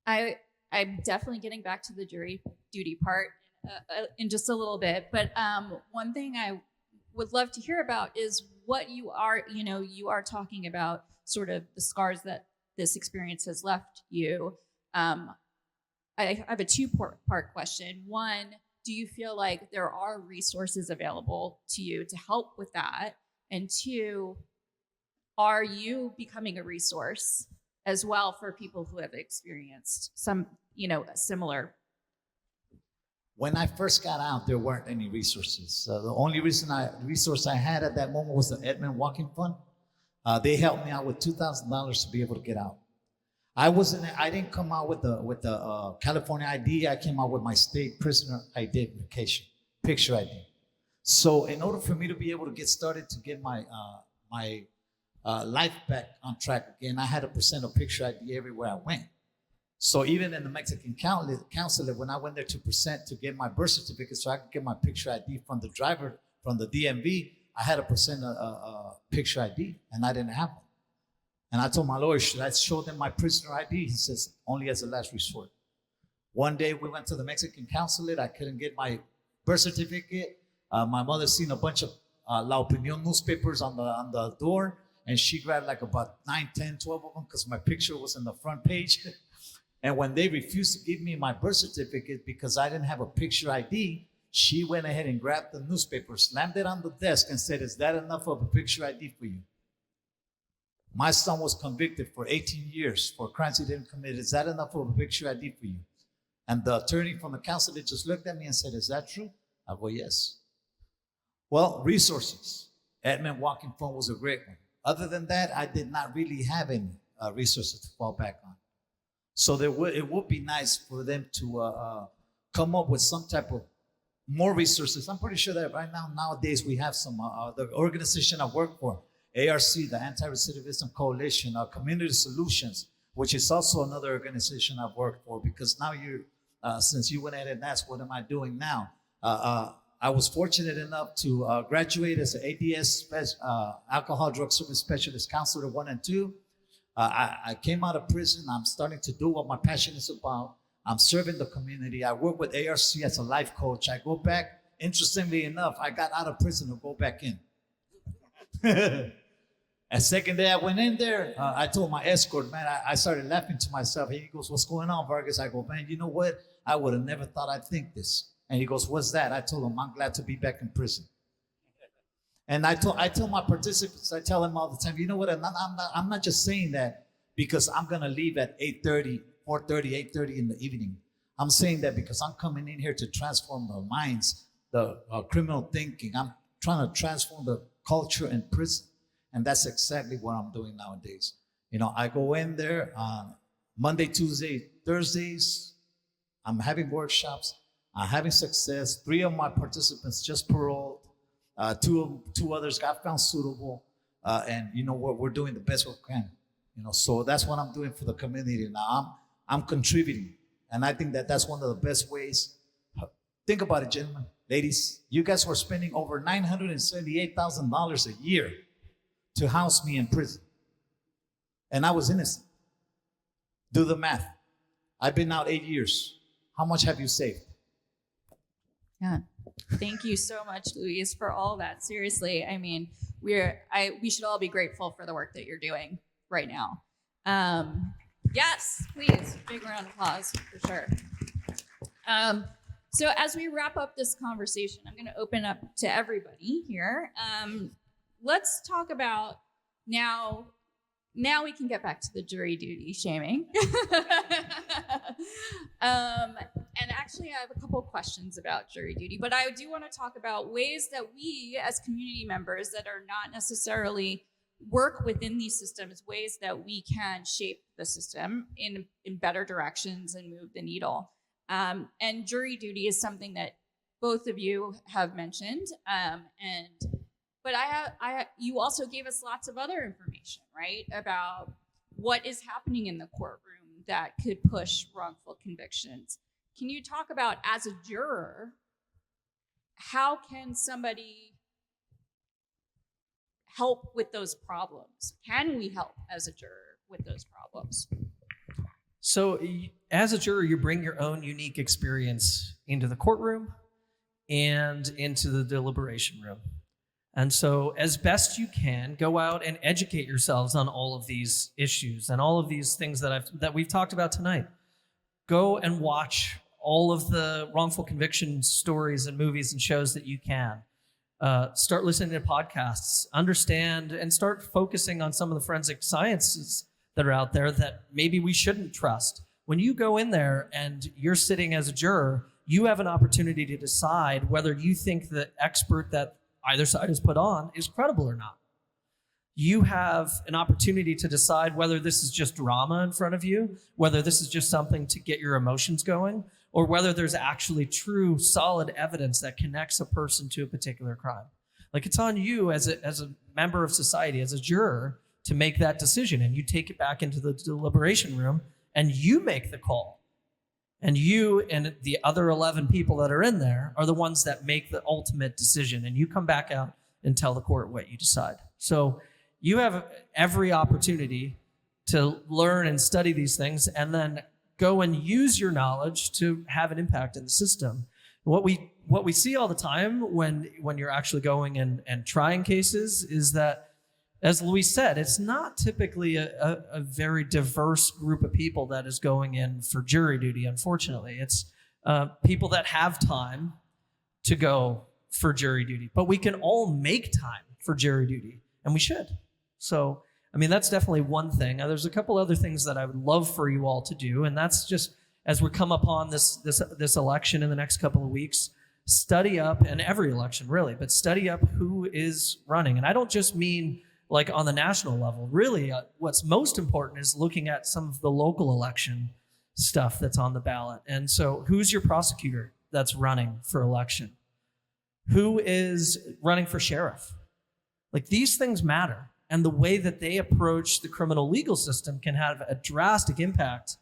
I'm definitely getting back to the jury duty part in just a little bit. But one thing I would love to hear about is what you are talking about, sort of the scars that this experience has left you. I have a two-part question. One, do you feel like there are resources available to you to help with that? And two, are you becoming a resource as well for people who have experienced some, similar? When I first got out, there weren't any resources. The only resource I had at that moment was the Edmund Walking Fund. They helped me out with $2,000 to be able to get out. I didn't come out with the California ID. I came out with my state prisoner identification, picture ID. So in order for me to be able to get started to get my life back on track again, I had to present a picture ID everywhere I went. So even in the Mexican consulate, when I went there to present to get my birth certificate so I could get my picture ID from the driver, from the DMV, I had to present a picture ID, and I didn't have one. And I told my lawyer, should I show them my prisoner ID? He says, only as a last resort. One day we went to the Mexican consulate. I couldn't get my birth certificate. My mother seen a bunch of La Opinión newspapers on the door, and she grabbed like about 9, 10, 12 of them because my picture was in the front page. And when they refused to give me my birth certificate because I didn't have a picture ID, she went ahead and grabbed the newspaper, slammed it on the desk, and said, is that enough of a picture ID for you? My son was convicted for 18 years for crimes he didn't commit. Is that enough of a picture ID for you? And the attorney from the consulate just looked at me and said, is that true? I go, yes. Well, resources. Edmund Walking Phone was a great one. Other than that, I did not really have any resources to fall back on. So it would be nice for them to come up with some type of more resources. I'm pretty sure that right now, nowadays, we have some, the organization I work for, ARC, the Anti Recidivism Coalition, Community Solutions, which is also another organization I've worked for, because now since you went ahead and asked, what am I doing now? I was fortunate enough to graduate as an ADS, Alcohol Drug Service Specialist Counselor 1 and 2. I came out of prison. I'm starting to do what my passion is about. I'm serving the community. I work with ARC as a life coach. I go back. Interestingly enough, I got out of prison to go back in. And second day I went in there, I told my escort, man, I started laughing to myself. He goes, what's going on, Vargas? I go, man, you know what? I would have never thought I'd think this. And he goes, what's that? I told him, I'm glad to be back in prison. And I tell my participants, I tell them all the time, you know what? I'm not just saying that because I'm going to leave at 8:30, 4:30, 8:30 in the evening. I'm saying that because I'm coming in here to transform the minds, the criminal thinking. I'm trying to transform the culture in prison. And that's exactly what I'm doing nowadays. You know, I go in there on Monday, Tuesday, Thursdays. I'm having workshops. I'm having success. 3 of my participants just paroled. 2 others got found suitable. And you know what? We're doing the best we can. You know, so that's what I'm doing for the community now. I'm contributing. And I think that that's one of the best ways. Think about it, gentlemen, ladies. You guys were spending over $978,000 a year to house me in prison. And I was innocent. Do the math. I've been out 8 years. How much have you saved? Yeah. Thank you so much, Luis, for all that. Seriously, I mean, we should all be grateful for the work that you're doing right now. Yes, please, big round of applause for sure. So as we wrap up this conversation, I'm going to open up to everybody here. Let's talk about now we can get back to the jury duty shaming. And actually, I have a couple questions about jury duty, but I do want to talk about ways that we as community members that are not necessarily work within these systems, ways that we can shape the system in better directions and move the needle. And jury duty is something that both of you have mentioned. But you also gave us lots of other information, right, about what is happening in the courtroom that could push wrongful convictions. Can you talk about, as a juror, how can somebody help with those problems? Can we help as a juror with those problems? So as a juror, you bring your own unique experience into the courtroom and into the deliberation room. And so as best you can, go out and educate yourselves on all of these issues and all of these things that we've talked about tonight. Go and watch all of the wrongful conviction stories and movies and shows that you can. Start listening to podcasts, understand, and start focusing on some of the forensic sciences that are out there that maybe we shouldn't trust. When you go in there and you're sitting as a juror, you have an opportunity to decide whether you think the expert that either side has put on is credible or not. you have an opportunity to decide whether this is just drama in front of you, whether this is just something to get your emotions going, or whether there's actually true, solid evidence that connects a person to a particular crime. Like, it's on you as a member of society, as a juror, to make that decision, and you take it back into the deliberation room and you make the call. And you and the other 11 people that are in there are the ones that make the ultimate decision, and you come back out and tell the court what you decide. So you have every opportunity to learn and study these things and then go and use your knowledge to have an impact in the system. What we see all the time when you're actually going and trying cases is that, as Luis said, it's not typically a very diverse group of people that is going in for jury duty, unfortunately. It's people that have time to go for jury duty. But we can all make time for jury duty, and we should. So, I mean, that's definitely one thing. Now, there's a couple other things that I would love for you all to do, and that's just, as we come upon this election in the next couple of weeks, study up, and every election really, but study up who is running. And I don't just mean like on the national level. Really, what's most important is looking at some of the local election stuff that's on the ballot. And so, who's your prosecutor that's running for election? Who is running for sheriff? Like, these things matter. And the way that they approach the criminal legal system can have a drastic impact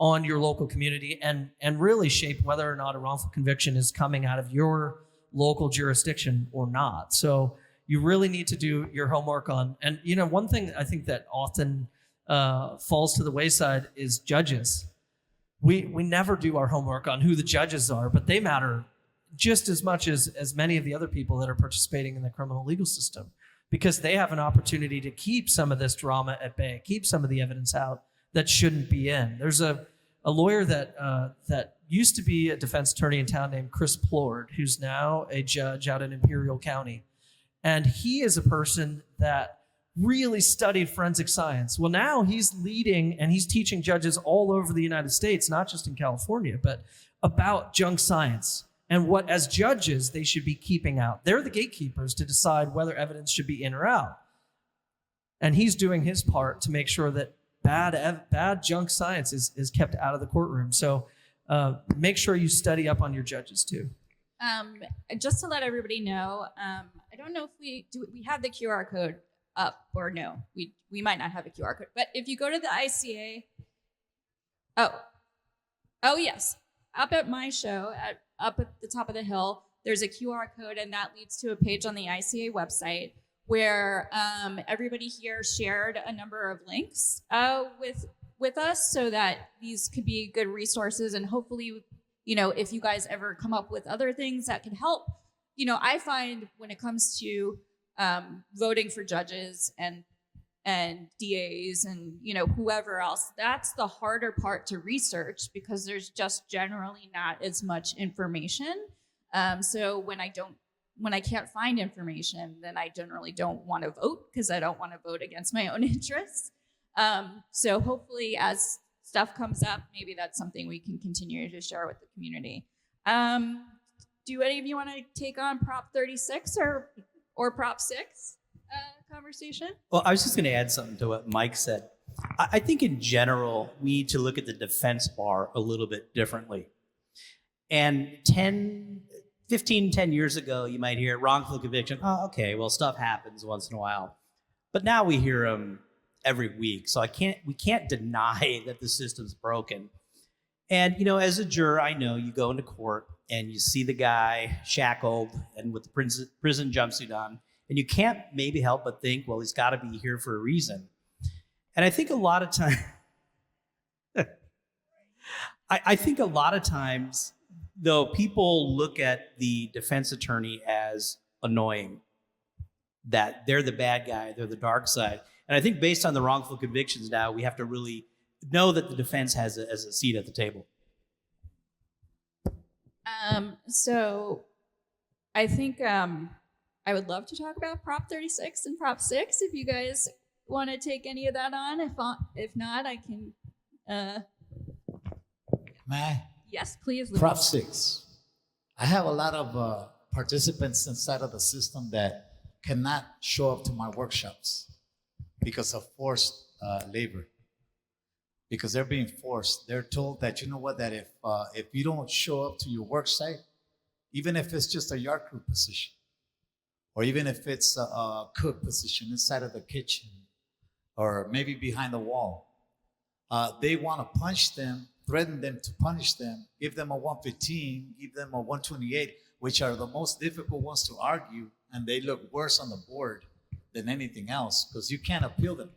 on your local community and really shape whether or not a wrongful conviction is coming out of your local jurisdiction or not. So you really need to do your homework on, and one thing I think that often falls to the wayside is judges. We never do our homework on who the judges are, but they matter just as much as many of the other people that are participating in the criminal legal system, because they have an opportunity to keep some of this drama at bay, keep some of the evidence out that shouldn't be in. There's a lawyer that used to be a defense attorney in town named Chris Plord, who's now a judge out in Imperial County. And he is a person that really studied forensic science. Well, now he's leading and he's teaching judges all over the United States, not just in California, but about junk science and what, as judges, they should be keeping out. They're the gatekeepers to decide whether evidence should be in or out. And he's doing his part to make sure that bad junk science is kept out of the courtroom. So make sure you study up on your judges too. Just to let everybody know, I don't know if we have the QR code up or no. We might not have a QR code, but if you go to the ICA, oh yes, up at my show, up at the top of the hill, there's a QR code, and that leads to a page on the ICA website where everybody here shared a number of links with us, so that these could be good resources, and hopefully, if you guys ever come up with other things that can help, I find when it comes to voting for judges and DAs and whoever else, that's the harder part to research, because there's just generally not as much information. So when I can't find information, then I generally don't want to vote, because I don't want to vote against my own interests. So hopefully, as stuff comes up, maybe that's something we can continue to share with the community. Do any of you want to take on Prop 36 or Prop 6 conversation? Well, I was just going to add something to what Mike said. I think in general, we need to look at the defense bar a little bit differently. And 10 years ago, you might hear wrongful conviction. Oh, okay, well, stuff happens once in a while. But now we hear them every week. So we can't deny that the system's broken. And, as a juror, I know you go into court and you see the guy shackled and with the prison jumpsuit on, and you can't maybe help but think, well, he's got to be here for a reason. And I think a lot of times, though, people look at the defense attorney as annoying, that they're the bad guy, they're the dark side. And I think based on the wrongful convictions now, we have to really know that the defense has a seat at the table. So I think I would love to talk about Prop 36 and Prop 6 if you guys want to take any of that on. If not, I can. May I? Yes, please. Luis. Prop 6. I have a lot of participants inside of the system that cannot show up to my workshops. because of forced labor. Because they're being forced. They're told that, you know what, that if you don't show up to your work site, even if it's just a yard crew position, or even if it's a cook position inside of the kitchen, or maybe behind the wall, they want to punch them, threaten them to punish them, give them a 115, give them a 128, which are the most difficult ones to argue, and they look worse on the board than anything else, because you can't appeal them.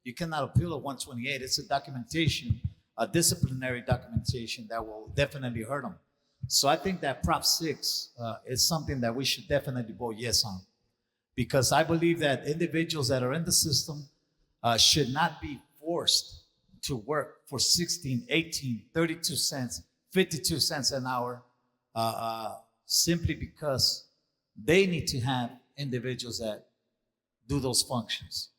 You cannot appeal a 128. It's a documentation, a disciplinary documentation that will definitely hurt them. So I think that Prop 6 is something that we should definitely vote yes on, because I believe that individuals that are in the system should not be forced to work for 16, 18, 32 cents, 52 cents an hour, simply because they need to have individuals that do those functions.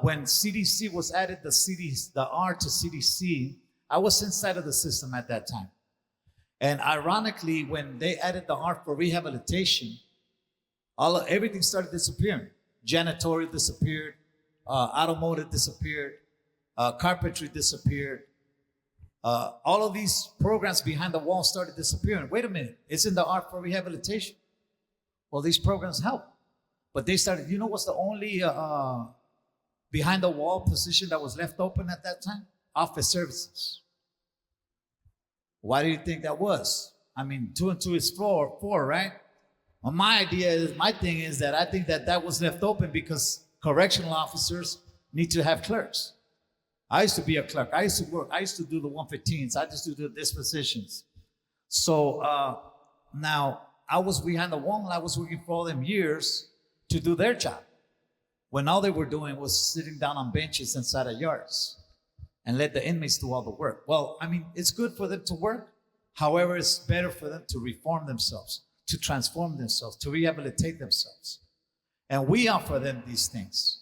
When CDC was added, the R to CDC, I was inside of the system at that time. And ironically, when they added the R for rehabilitation, everything started disappearing. Janitorial disappeared, automotive disappeared, carpentry disappeared. All of these programs behind the wall started disappearing. Wait a minute, it's in the R for rehabilitation. Well, these programs help. But they started, you know what's the only behind the wall position that was left open at that time? Office services. Why do you think that was? I mean, 2 and 2 is 4, right? Well, my thing is that I think that was left open because correctional officers need to have clerks. I used to be a clerk. I used to work. I used to do the 115s. I used to do the dispositions. So now I was behind the wall and I was working for all them years to do their job, when all they were doing was sitting down on benches inside of yards and let the inmates do all the work. Well, I mean, it's good for them to work. However, it's better for them to reform themselves, to transform themselves, to rehabilitate themselves. And we offer them these things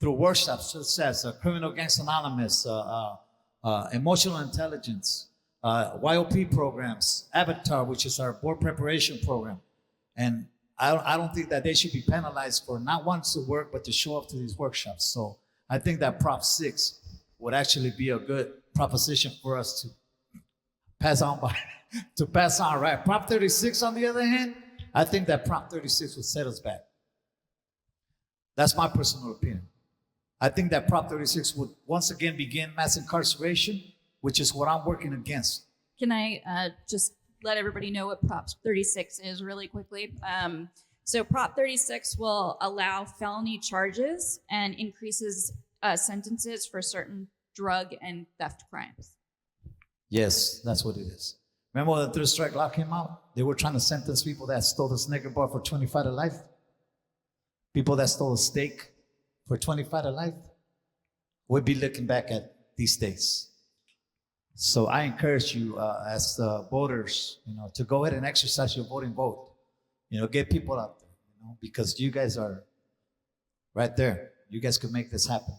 through workshops such as Criminal Gangs Anonymous, Emotional Intelligence, YOP programs, Avatar, which is our board preparation program. And I don't think that they should be penalized for not wanting to work, but to show up to these workshops. So I think that Prop 6 would actually be a good proposition for us to pass on right? Prop 36, on the other hand, I think that Prop 36 would set us back. That's my personal opinion. I think that Prop 36 would once again begin mass incarceration, which is what I'm working against. Can I just let everybody know what Prop 36 is really quickly? So Prop 36 will allow felony charges and increases sentences for certain drug and theft crimes. Yes, that's what it is. Remember when the 3rd strike law came out? They were trying to sentence people that stole the Snicker bar for 25 to life. People that stole a steak for 25 to life. We'll be looking back at these days. So I encourage you as voters, to go ahead and exercise your voting vote. Get people out there, because you guys are right there. You guys could make this happen.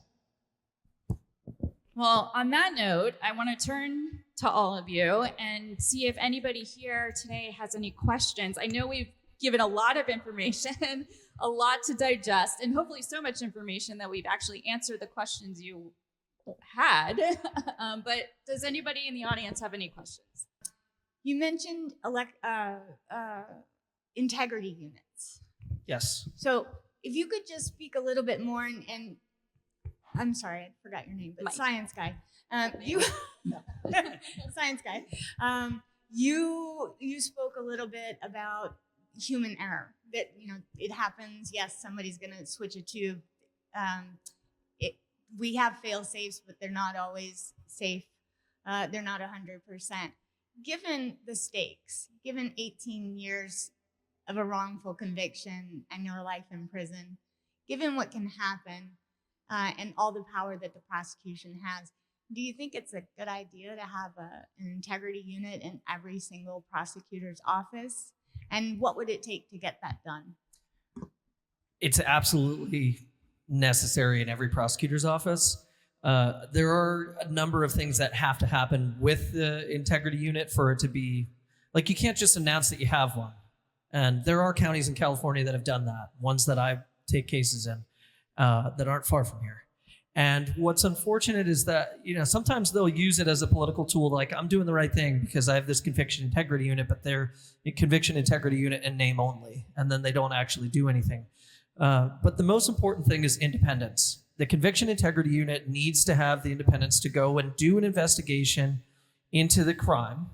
Well, on that note, I want to turn to all of you and see if anybody here today has any questions. I know we've given a lot of information, a lot to digest, and hopefully so much information that we've actually answered the questions you had. But does anybody in the audience have any questions? You mentioned integrity units. Yes. So if you could just speak a little bit more, and I'm sorry, I forgot your name, but Mike. Science guy. Science guy. You spoke a little bit about human error, that it happens. Yes, somebody's going to switch a tube. We have fail safes, but they're not always safe. They're not 100%. Given the stakes, given 18 years of a wrongful conviction and your life in prison, given what can happen and all the power that the prosecution has, do you think it's a good idea to have an integrity unit in every single prosecutor's office? And what would it take to get that done? It's absolutely necessary in every prosecutor's office. There are a number of things that have to happen with the integrity unit for it to be, like, you can't just announce that you have one. And there are counties in California that have done that, ones that I take cases in that aren't far from here. And what's unfortunate is that, sometimes they'll use it as a political tool, like I'm doing the right thing because I have this conviction integrity unit, but they're a conviction integrity unit in name only, and then they don't actually do anything. But the most important thing is independence. The conviction integrity unit needs to have the independence to go and do an investigation into the crime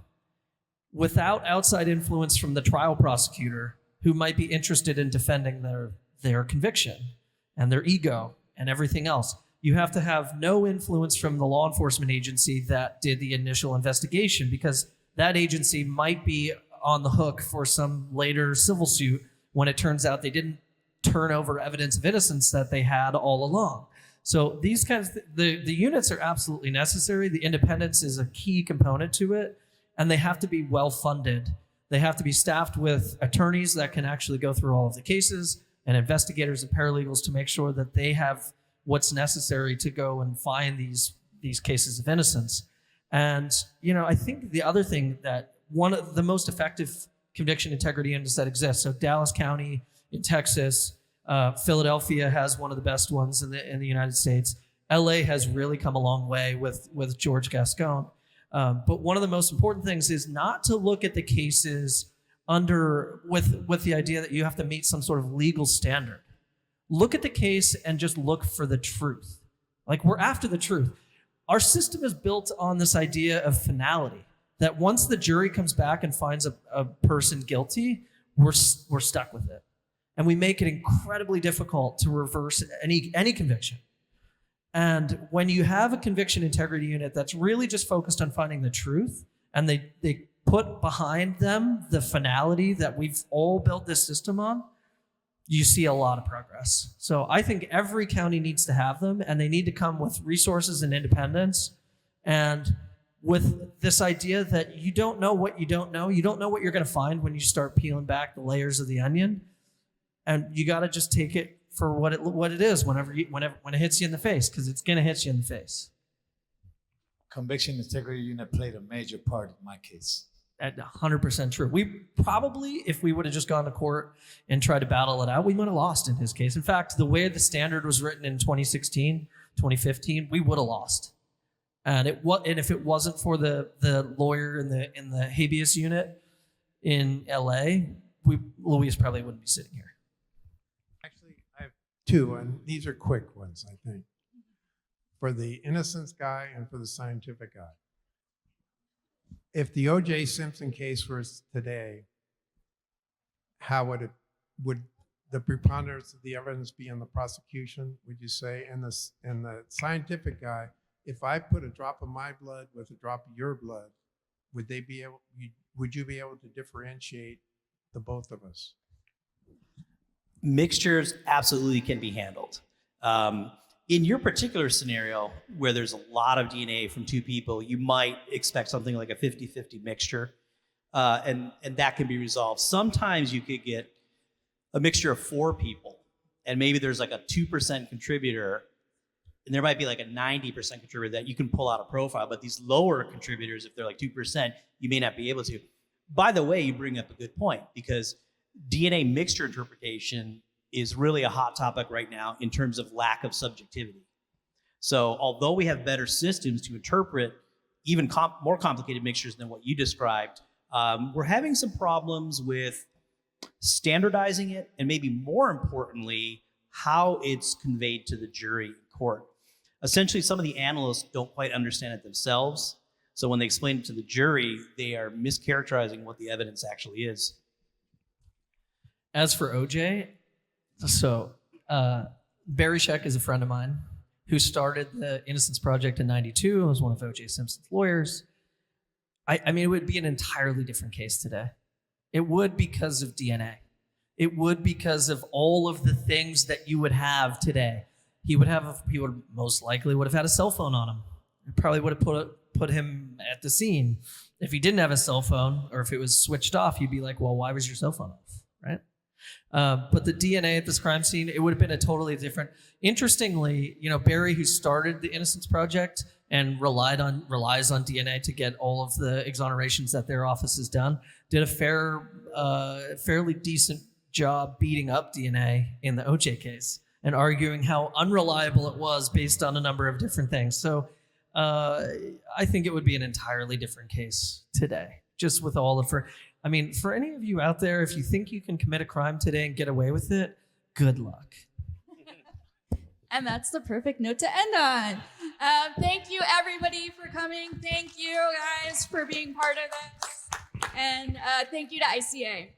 without outside influence from the trial prosecutor, who might be interested in defending their conviction and their ego and everything else. You have to have no influence from the law enforcement agency that did the initial investigation, because that agency might be on the hook for some later civil suit when it turns out they didn't turn over evidence of innocence that they had all along. So these kinds of the units are absolutely necessary. The independence is a key component to it, and they have to be well funded. They have to be staffed with attorneys that can actually go through all of the cases, and investigators and paralegals to make sure that they have what's necessary to go and find these cases of innocence. And, I think the other thing, that one of the most effective conviction integrity units that exist, so Dallas County in Texas, Philadelphia has one of the best ones in the United States. LA has really come a long way with George Gascon. But one of the most important things is not to look at the cases with the idea that you have to meet some sort of legal standard. Look at the case and just look for the truth. Like, we're after the truth. Our system is built on this idea of finality, that once the jury comes back and finds a person guilty, we're stuck with it. And we make it incredibly difficult to reverse any conviction. And when you have a conviction integrity unit that's really just focused on finding the truth, and they put behind them the finality that we've all built this system on, you see a lot of progress. So I think every county needs to have them, and they need to come with resources and independence, and with this idea that you don't know what you don't know. You don't know what you're going to find when you start peeling back the layers of the onion, and you got to just take it for what it is when it hits you in the face, because it's going to hit you in the face. Conviction integrity unit played a major part in my case. At 100% true. We probably, if we would have just gone to court and tried to battle it out, we would have lost in his case. In fact, the way the standard was written in 2016, 2015, we would have lost. And if it wasn't for the lawyer in the habeas unit in LA, Luis probably wouldn't be sitting here. Actually, I have two, and these are quick ones, I think. For the innocence guy and for the scientific guy. If the O.J. Simpson case was today, how would the preponderance of the evidence be in the prosecution, would you say? And the scientific guy, if I put a drop of my blood with a drop of your blood, would you be able to differentiate the both of us? Mixtures absolutely can be handled. In your particular scenario, where there's a lot of DNA from two people, you might expect something like a 50-50 mixture, and that can be resolved. Sometimes you could get a mixture of 4 people, and maybe there's like a 2% contributor, and there might be like a 90% contributor that you can pull out a profile, but these lower contributors, if they're like 2%, you may not be able to. By the way, you bring up a good point, because DNA mixture interpretation is really a hot topic right now in terms of lack of subjectivity. So although we have better systems to interpret even more complicated mixtures than what you described, we're having some problems with standardizing it, and maybe more importantly, how it's conveyed to the jury in court. Essentially, some of the analysts don't quite understand it themselves. So when they explain it to the jury, they are mischaracterizing what the evidence actually is. As for OJ, so Barry Scheck is a friend of mine who started the Innocence Project in '92 and was one of O.J. Simpson's lawyers. I mean, it would be an entirely different case today. It would, because of DNA. It would, because of all of the things that you would have today. He would most likely would have had a cell phone on him. It probably would have put him at the scene. If he didn't have a cell phone, or if it was switched off, you'd be like, well, why was your cell phone off, right? But the DNA at this crime scene, it would have been a totally different. Interestingly, Barry, who started the Innocence Project and relies on DNA to get all of the exonerations that their office has done, did a fairly decent job beating up DNA in the OJ case. and arguing how unreliable it was based on a number of different things. So I think it would be an entirely different case today, just with all of for any of you out there, if you think you can commit a crime today and get away with it, good luck. And that's the perfect note to end on. Thank you, everybody, for coming. Thank you, guys, for being part of this. And thank you to ICA.